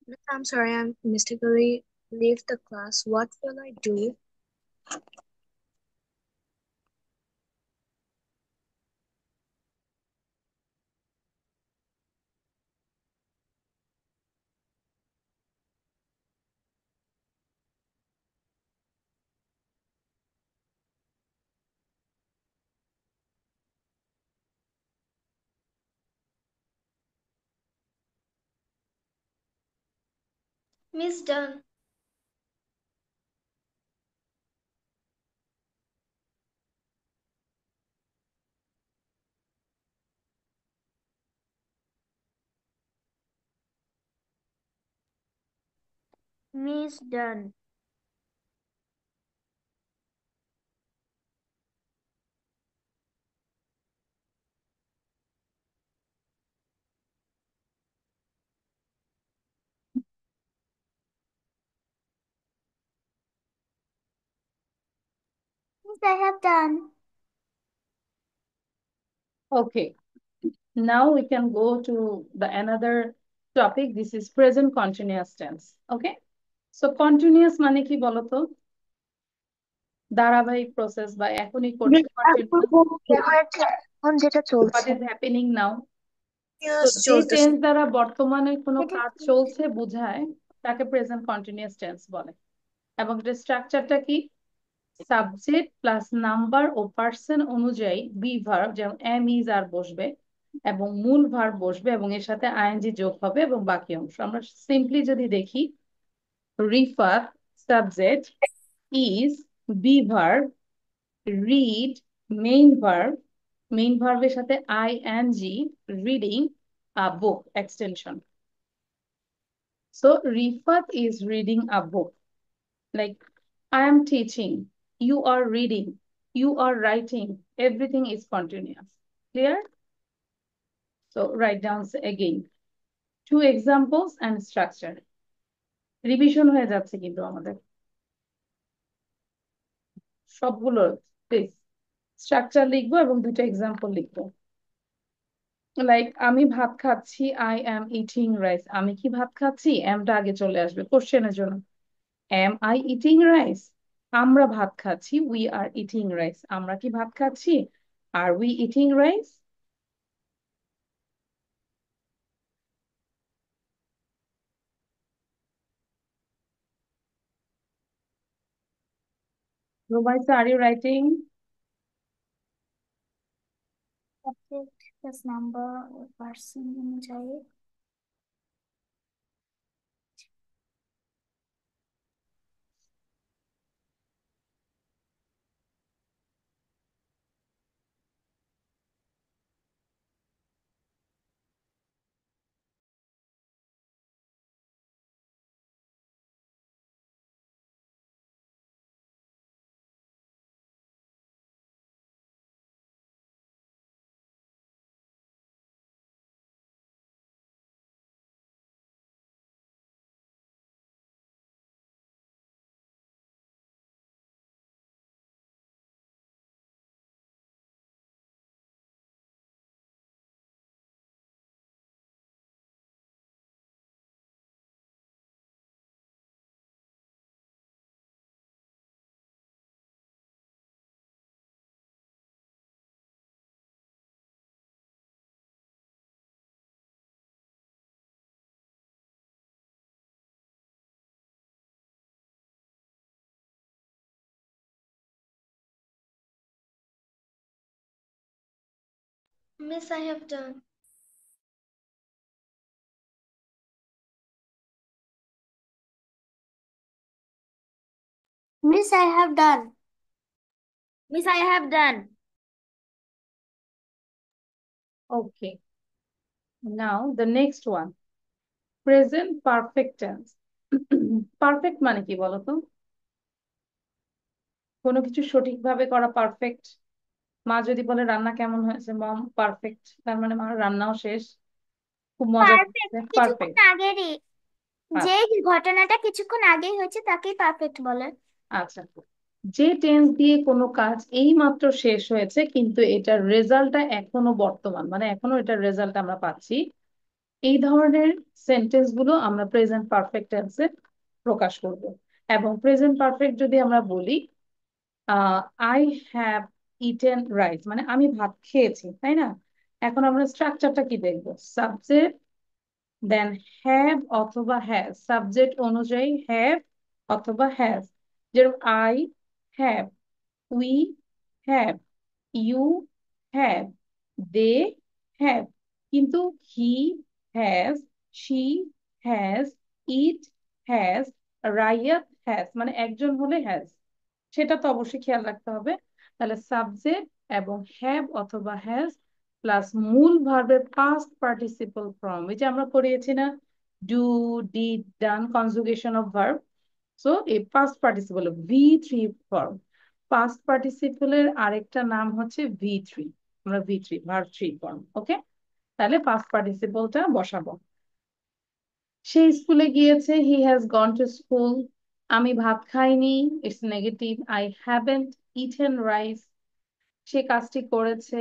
Miss, I'm sorry, I mistakenly left the class. What will I do? Miss done. Miss done. Miss, I have done. Okay. Now we can go to the another topic. This is present continuous tense. Okay. So continuous মানে কি বলতো? ধারাবাহিক process বা এখনই করছে continuous. এখন যেটা What চলছে is happening now? তো Yes, যে চলতেছে। টেন্স দ্বারা বর্তমানে কোনো এটা কাজ চলছে বোঝায় তাকে প্রেজেন্ট কন্টিনিউয়াস টেন্স বলে। এবং এটার স্ট্রাকচারটা কি? সাবজেক্ট প্লাস নাম্বার ও পার্সন অনুযায়ী বি ভার্ব যেমন এম ইজ আর বসবে এবং মূল ভার্ব বসবে এবং এর সাথে আইএনজি যোগ হবে এবং বাকি অংশ আমরা সিম্পলি যদি দেখি Rifat subject is be verb read main ভার্বের সাথে ING reading book extension so Rifat is reading a book like I am teaching, you are reading, you are writing, everything is continuous. Clear? So write down again 2 examples and structure. Revision হয়ে যাচ্ছে কিন্তু আমাদের সবগুলোর please structure লিখবো এবং 2টা example লিখবো like আমি ভাত খাচ্ছি আই অ্যাম ইটিং রাইস আমি কি ভাত খাচ্ছি এমটা আগে চলে আসবে কোশ্চেনের জন্য এম আই ইটিং রাইস আমরা ভাত খাচ্ছি উই আর ইটিং রাইস আমরা কি ভাত খাচ্ছি আর we eating rice Rubaisa, are you writing? subject plus number person অনুযায়ী Miss, I have done. Miss, I have done. Miss, I have done. Okay. Now the next one. Present perfect tense. Perfect মানে কি বলতো? কোনো কিছু সঠিকভাবে করা perfect. মা যদি বলে রান্না কেমন হয়েছে, মম পারফেক্ট, তার মানে মা রান্নাও শেষ, খুব মজা পারফেক্ট করছে, কিছুক্ষণ পারফেক্ট। আগেরই, যে আচ্ছা ঘটনাটা কিছুক্ষণ আগেই হয়েছে তাকেই পারফেক্ট বলে। আচ্ছা, যে টেন্স দিয়ে কোনো কাজ এই মাত্র শেষ হয়েছে কিন্তু এটার রেজাল্টটা এখনো বর্তমান, মানে এখনো এটার রেজাল্ট আমরা পাচ্ছি, এই ধরনের সেন্টেন্স গুলো আমরা প্রেজেন্ট পারফেক্ট টেন্সে প্রকাশ করব। এবং প্রেজেন্ট পারফেক্ট যদি আমরা বলি, আই হ্যাভ ইটেন রাইস, মানে আমি ভাত খেয়েছি, তাই না? এখন আমরা স্ট্রাকচারটা কি দেখবো? সাবজেক্ট, দেন হ্যাভ অথবা হ্যাজ, সাবজেক্ট অনুযায়ী হ্যাভ অথবা হ্যাজ। যেরকম I have, we have, you have, they have. কিন্তু he has, she has, it has, Raiyat has, মানে একজন হলে হ্যাজ, সেটা তো অবশ্যই খেয়াল রাখতে হবে। তাহলে সাবজেক্ট এবং হ্যাভ অথবা হ্যাজ প্লাস মূল ভার্বের পাস্ট পার্টিসিপল ফর্ম, এই যে আমরা করিয়েছি না, do, did, done, conjugation of verb. So এই past participle V3 form. Past পার্টিসিপলের আরেকটা নাম হচ্ছে V3, আমরা V3 ভার্ব 3 ফর্ম। ওকে, তাহলে পাস্ট পার্টিসিপলটা বসাবো। সে স্কুলে গিয়েছে, he has gone to school. আমি ভাত খাইনি, it's negative, I haven't eaten rice. সে কাজটি করেছে,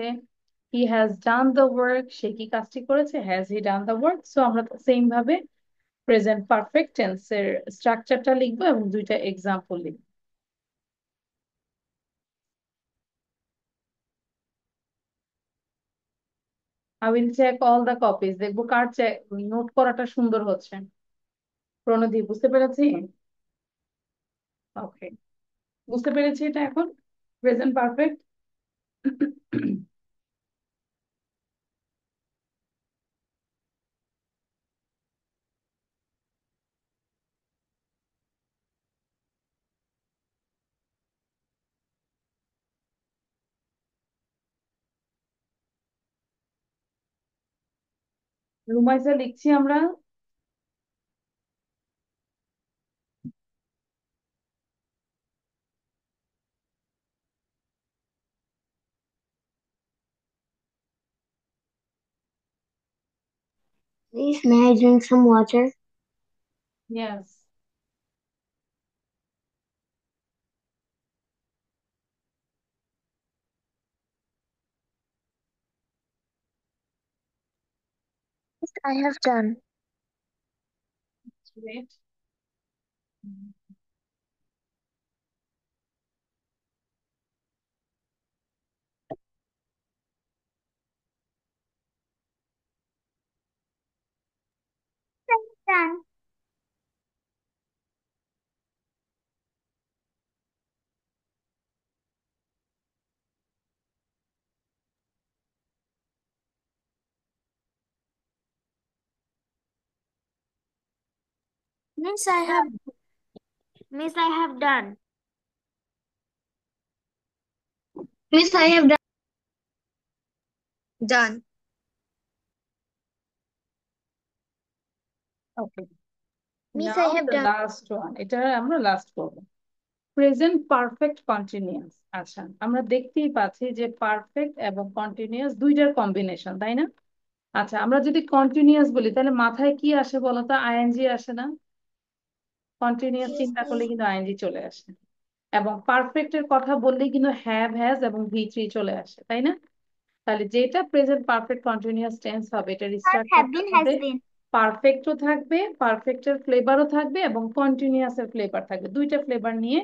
he has done the work. সে কি কাজটি করেছে? Has he done the work. So আমরা সেম ভাবে প্রেজেন্ট পারফেক্ট টেন্সের স্ট্রাকচারটা লিখবো এবং দুইটা এক্সাম্পল লিখবো। I will check all the copies, দেখবো কার নোট করাটা সুন্দর হচ্ছে। প্রণধি, বুঝতে পেরেছি? ওকে, বুঝতে পেরেছি এটা এখন প্রেজেন্ট পারফেক্ট। রুমাইসা লিখছি আমরা। Please, may I drink some water? Yes. Yes, I have done. Great. Done. Miss, I have done. Miss, I have done. Done. Okay. Miss, I Now have the done. last one, এটা আমরা last করব। Present perfect continuous. আচ্ছা, আমরা দেখতেই পাচ্ছি যে perfect এবং continuous দুইটার কম্বিনেশন, তাই না? আচ্ছা, আমরা যদি কন্টিনিউয়াস বলি তাহলে মাথায় কি আসে বলতো? আইএনজি আসে না? কন্টিনিউয়াস চিন্তা করলে কিন্তু আইএনজি চলে আসে। এবং পারফেক্ট এর কথা বললেই কিন্তু হ্যাভ, হ্যাজ এবং V3 চলে আসে, তাই না? তাহলে যেটা প্রেজেন্ট পারফেক্ট কন্টিনিউয়াস টেন্স হবে, এটার Have স্ট্রাকচারটা been, has হবে been. পারফেক্টও থাকবে, পারফেক্টের ফ্লেভারও থাকবে এবং কন্টিনিউয়াস এর ফ্লেভার থাকবে। দুইটা ফ্লেভার নিয়ে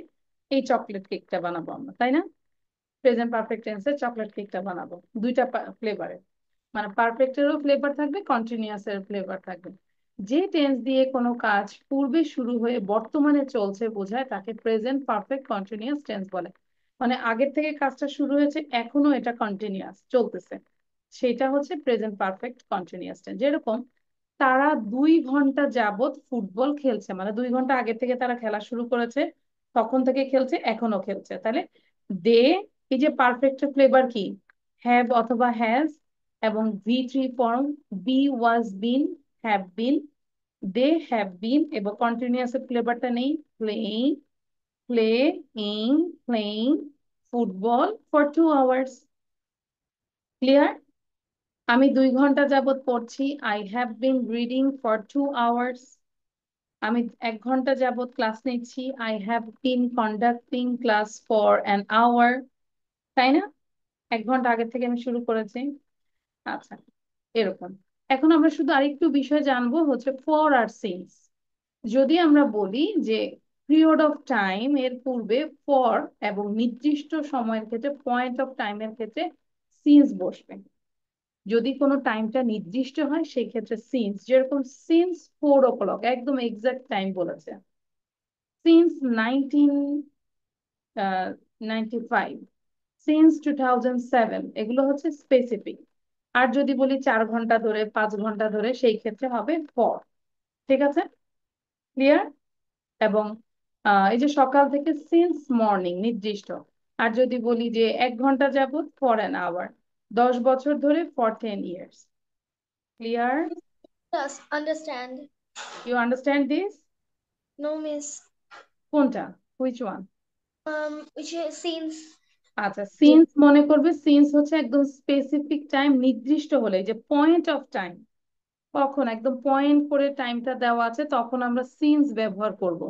এই চকলেট কেকটা বানাবো আমরা, তাই না? প্রেজেন্ট পারফেক্ট টেন্সের চকলেট কেকটা বানাবো দুইটা ফ্লেভারে, মানে পারফেক্টেরও ফ্লেভার থাকবে, কন্টিনিউয়াস এর ফ্লেভার থাকবে। যে টেন্স দিয়ে কোনো কাজ পূর্বে শুরু হয়ে বর্তমানে চলছে বোঝায় তাকে প্রেজেন্ট পারফেক্ট কন্টিনিউয়াস টেন্স বলে। মানে আগের থেকে কাজটা শুরু হয়েছে, এখনো এটা কন্টিনিউয়াস চলতেছে, সেটা হচ্ছে প্রেজেন্ট পারফেক্ট কন্টিনিউয়াস টেন্স। যেরকম তারা 2 ঘন্টা যাবত ফুটবল খেলছে, মানে 2 ঘন্টা আগে থেকে তারা খেলা শুরু করেছে, তখন থেকে খেলছে, এখনো খেলছে। তাহলে দে, এই যে পারফেক্টের ফ্লেভার কি? হ্যাভ অথবা হ্যাজ, এবং V3 form B, was, bin, have been, they have been, এবং কন্টিনিউয়াস এর ফ্লেভারটা নেই, playing, playing football for 2 hours. Clear? আমি 2 ঘন্টা যাবত পড়ছি। I have been reading for 2 hours. আমি 1 ঘন্টা যাবত ক্লাস নিচ্ছি। I have been conducting class for an hour. তাই না? 1 ঘন্টা আগে থেকে আমি শুরু করেছি। আচ্ছা, এরকম। এখন আমরা শুধু আরেকটু বিষয় জানবো, হচ্ছে ফর আর সিন্স। যদি আমরা বলি যে পিরিয়ড অফ টাইম এর পূর্বে ফর এবং নির্দিষ্ট সময়ের ক্ষেত্রে পয়েন্ট অফ টাইমের ক্ষেত্রে সিন্স বসবে। যদি কোনো টাইমটা নির্দিষ্ট হয় সেই ক্ষেত্রে সিন্স, যেরকম সিন্স 4 o'clock, একদম এক্সাক্ট টাইম বলেছে। সিন্স 1995, সিন্স 2007, এগুলো হচ্ছে স্পেসিফিক। আর যদি বলি 4 ঘন্টা ধরে, 5 ঘন্টা ধরে, সেই ক্ষেত্রে হবে ফর। ঠিক আছে? ক্লিয়ার? এবং এই যে সকাল থেকে সিন্স মর্নিং নির্দিষ্ট। আর যদি বলি যে 1 ঘন্টা যাবত ফর অ্যান আওয়ার, 10 বছর ধরে for 10 years. Clear? Yes, understand. You understand this? No, miss. কোনটা? Which one? Which is since. আচ্ছা, সিন্স মনে করবে, সিন্স হচ্ছে একদম স্পেসিফিক টাইম, নির্দিষ্ট হলে, যে পয়েন্ট অফ টাইম, কখন একদম পয়েন্ট করে টাইমটা দেওয়া আছে তখন আমরা সিন্স ব্যবহার করব।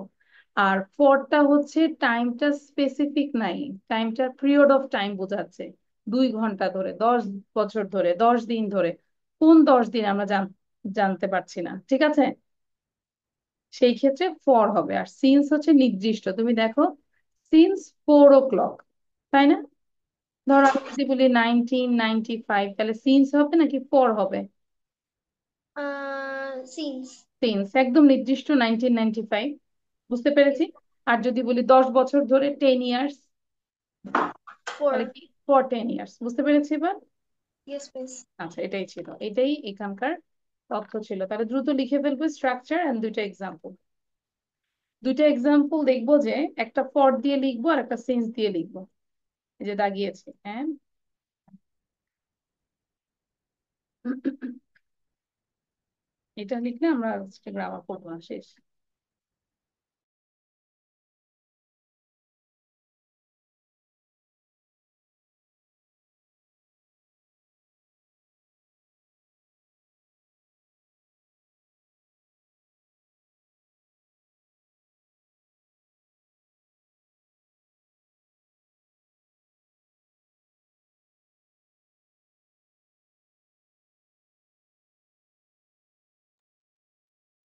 আর ফরটা হচ্ছে টাইমটা স্পেসিফিক নাই, টাইমটা পিরিয়ড অফ টাইম বোঝাচ্ছে। 2 ঘন্টা ধরে, 10 বছর ধরে, 10 দিন ধরে, কোন 10 দিন আমরা জানতে পারছি না। ঠিক আছে? সেই ক্ষেত্রে ফর হবে। আর সিন্স হচ্ছে নির্দিষ্ট। তুমি দেখো, সিন্স 4 o'clock, তাই না? ধরো আমি যদি বলি 1995, তাহলে সিন্স হবে নাকি ফর হবে? Since. সিন্স, একদম নির্দিষ্ট 1995। বুঝতে পেরেছি? আর যদি বলি 10 বছর ধরে, 10 years, তাহলে For. কি ফর 10 years। বুঝতে পেরেছি এবার? Yes, miss. আচ্ছা, এটাই ছিল, এটাই এখানকার তথ্য ছিল। তাহলে দ্রুত লিখে ফেলবো স্ট্রাকচার এন্ড দুইটা এক্সাম্পল দেখবো, যে একটা ফর দিয়ে লিখবো আর একটা সিন্স দিয়ে লিখবো। এই যে দাগিয়েছি, হ্যাঁ। এটা লিখলে আমরা গ্রামার করবো না, শেষ।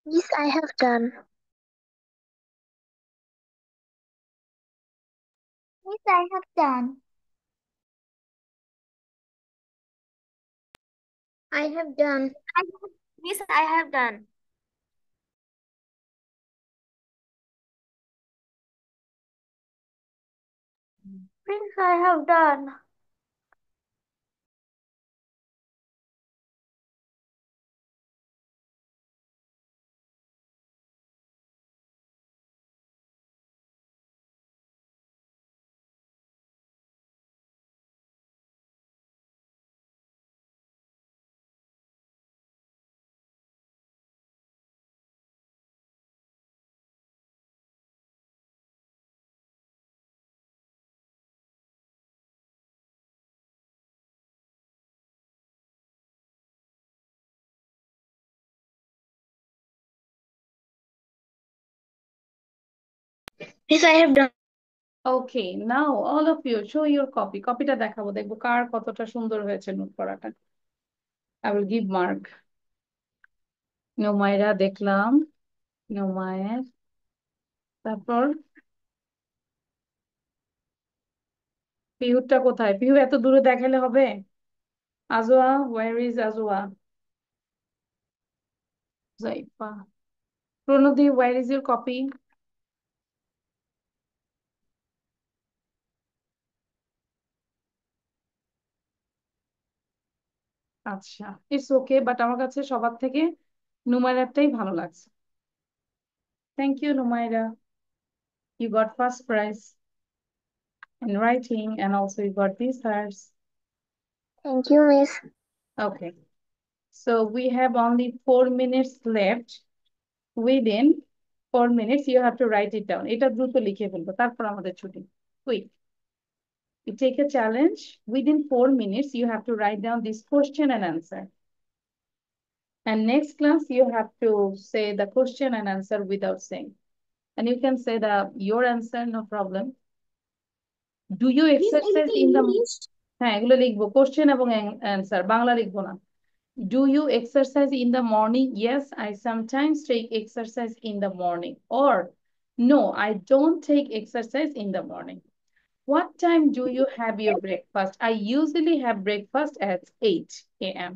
Yes, I have done. Yes, I have done. I have done. Yes, I have done. Yes, I have done. Yes, I have done. Okay, now all of you show your copy. কপিটা দেখাবো, দেখবো কার কতটা সুন্দর হয়েছে note করাটা। I will give mark. Nomaira দেখলাম, নোমায়ের, তারপর পিহুটা কোথায়? পিহু এত দূরে দেখালে হবে? Ajwa, where is Ajwa? Zaifa, Pranati, where is your copy? আচ্ছা, ইটস ওকে, বাট আমার কাছে সবার থেকে নুমাইরাটাই ভালো লাগছে। Thank you Numaira, you got first prize in writing and also you got these hers. Thank you, Miss. Okay, so we have only 4 minutes left within 4 minutes you have to write it down. এটা দ্রুত লিখে ফেলবো, তারপর আমাদের ছুটি। Quick. You take a challenge. Within 4 minutes, you have to write down this question and answer. And next class, you have to say the question and answer without saying. And you can say your answer, no problem. Do you exercise in the হ্যাঁ এগুলো লিখবো question এবং answer, Bangla লিখবো না। Do you exercise in the morning? Yes, I sometimes take exercise in the morning. Or no, I don't take exercise in the morning. What time do you have your breakfast? I usually have breakfast at 8 a.m.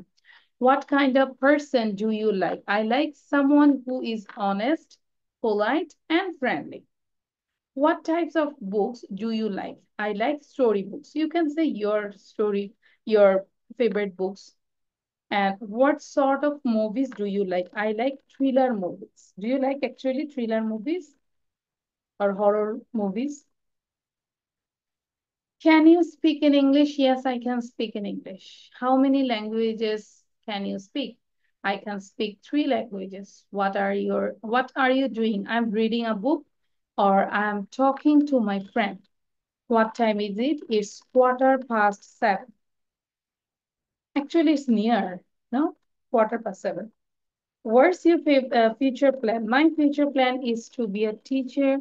What kind of person do you like? I like someone who is honest, polite, and friendly. What types of books do you like? I like story books. You can say your favorite books. And what sort of movies do you like? I like thriller movies. Do you like actually thriller movies or horror movies? Can you speak in English? Yes, I can speak in English. How many languages can you speak? I can speak 3 languages. What are you doing? I'm reading a book or I'm talking to my friend. What time is it? It's 7:15. Actually, it's near, no? 7:15. What's your future plan? My future plan is to be a teacher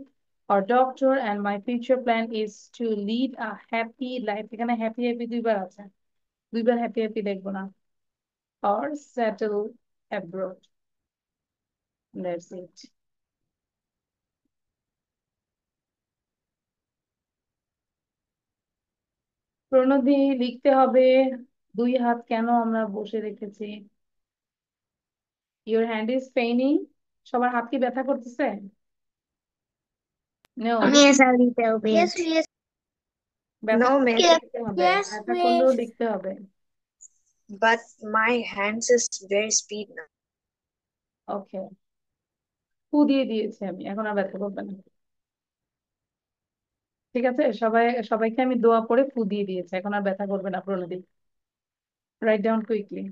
or doctor, and my future plan is to lead a happy life. এখানে happy happy দুইবার আছে, দুইবার happy happy দেখবো না। Or settle abroad. That's it. প্রণতি লিখতে হবে। 2 হাত কেন আমরা বসে রেখেছি? Your hand is paining. সবার হাত কি ব্যথা করতেছে? No. Yes, a little bit. Yes, yes. ব্যথা No, করলে ma'am. লিখতে হবে, Yes, ব্যথা করলেও miss. লিখতে হবে। But my hands is very speed now. ওকে, ফু দিয়ে দিয়েছি আমি, এখন আর ব্যথা করবে না। ঠিক আছে, সবাইকে আমি দোয়া পড়ে ফু দিয়ে দিয়েছি, এখন আর ব্যথা করবে না। Pranati, write down quickly.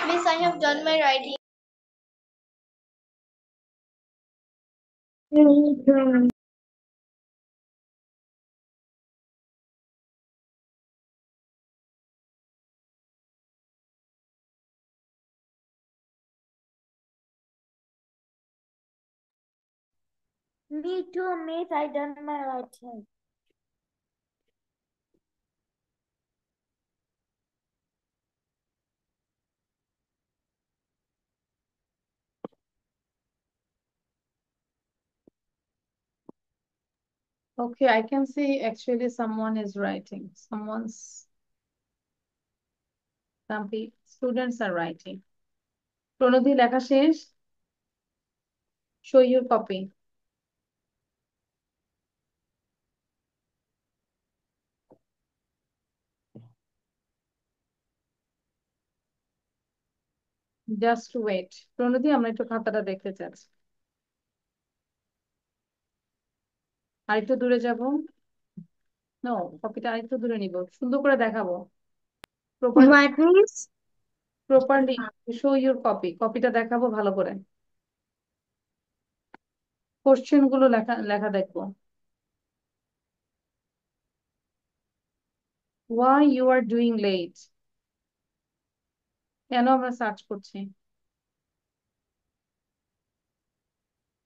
Miss, I have done my writing. Me too. Me too, Miss. I done my writing. Okay, I can see actually someone is writing. Students are writing. প্রণতি লেখা শেষ? Show your copy. Just wait. প্রণতি আমরা একটু খাতাটা দেখতে চাচ্ছি। আরেকটু দূরে যাব। নো, কপিটা আরেকটু দূরে নিব, সুন্দর করে দেখাবো। What, Miss? Properly show your copy, কপিটা দেখাবো ভালো করে। কোশ্চেন গুলো লেখা লেখা দেখবো। Why you are doing late? কেন আমরা সার্চ করছি?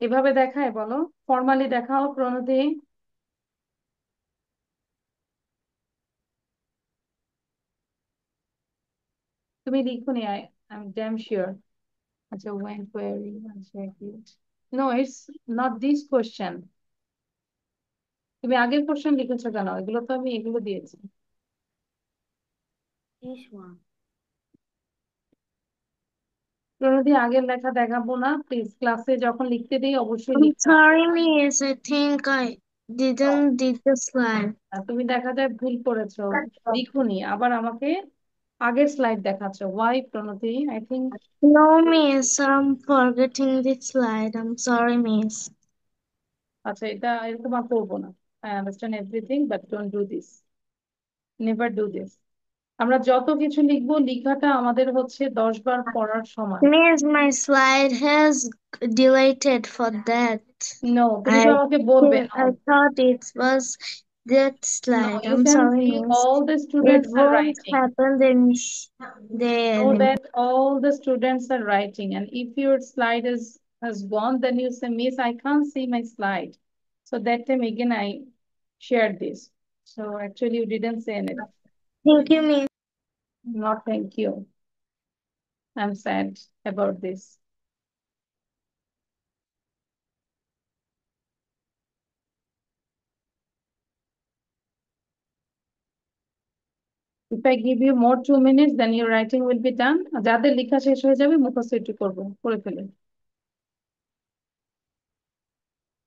এভাবে দেখায় বলো, ফর্মালি দেখাও প্রণতি। তুমি লিখো নি, I'm damn sure. আচ্ছা, went where you no, it's not this question. তুমি আগের কোশ্চেন লিখেছো কেন? এগুলো তো আমি এগুলো দিয়েছি। This one. প্রণতি আগের লেখা দেখাবো না প্লিজ, ক্লাসে যখন লিখতে দিই অবশ্যই I'm লিখতে হবে। sorry, Miss. I think I didn't did the slide. তুমি দেখা যায় ভুল করেছো, লিখুনি, আবার আমাকে আগের স্লাইড দেখাচ্ছ। Why Pranati? I think No, Miss. I'm forgetting the slide. I'm sorry, Miss. আচ্ছা, এটা এরকম আর করবো না। I understand everything but don't do this, never do this. আমরা যত কিছু লিখবো, লিখাটা আমাদের হচ্ছে 10 বার পড়ার সমান। Miss, my slide has deleted for that. No, তুমি I তো আমাকে বলবে no. I thought it was that No, slide. you I'm can sorry, see Miss. all the It students are won't writing. happen then the Know that all the students are writing, and if your slide has gone, then you say, Miss, I can't see my slide. So that time again I shared this. So actually you didn't say anything. Thank you, Miss. Not thank you. I'm sad about this. If I give you more 2 minutes, then your writing will be done. যাদের লেখা শেষ হয়ে যাবে মুখস্থ একটু করবো, করে ফেলে।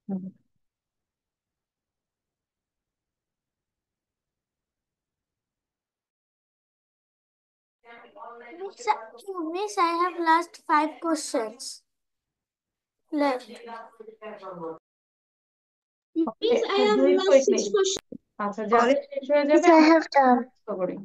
হুম। Miss, I have last 5 questions left. Okay, Miss, I so have do it last quickly. 6 questions. আচ্ছা, যাদের শেষ হয়ে Yes, যাবে I আমরা have done. মুখস্থ করি।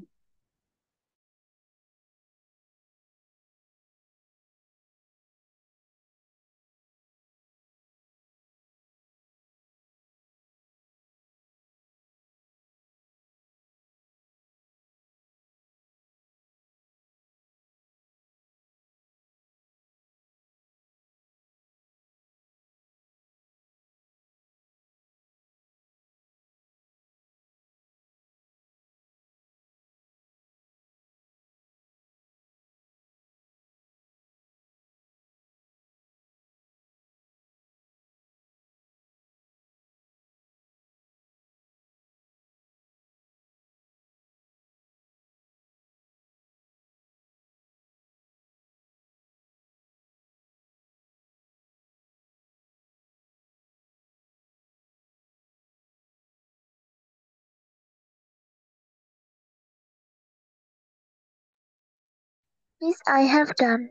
Yes, I have done.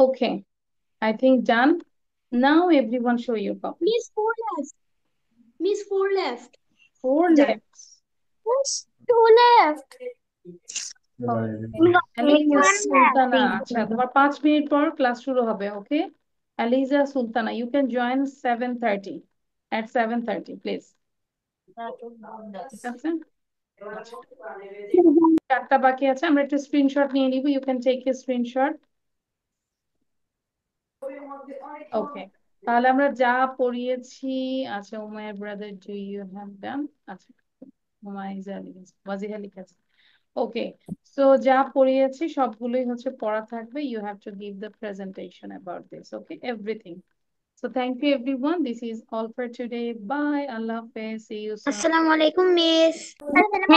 Okay, I think done. Now everyone show your copy. Miss, four left. Miss, four left. Four Done. left. Yes, two left. Aliza One Sultana, left. আচ্ছা তোমার 5 minute পর class শুরু হবে, ওকে? Aliza Sultana, you can join 7:30 at 7:30 please. ঠিক আছে? আচ্ছা। 4টা বাকি আছে, আমরা একটা স্ক্রিনশট নিয়ে নিব, you can take a screenshot. ওকে, তাহলে আমরা যা পড়িয়েছি, আচ্ছা Umair brother, do you have done? আচ্ছা ওয়াজিহা লিখেছে। ওকে, সো যা পড়িয়েছি সবগুলোই হচ্ছে পড়া থাকবে, you have to give the presentation about this, okay, everything. So thank you everyone, this is all for today. Bye, Allah Hafiz, see you soon. Assalamu alaikum, Miss.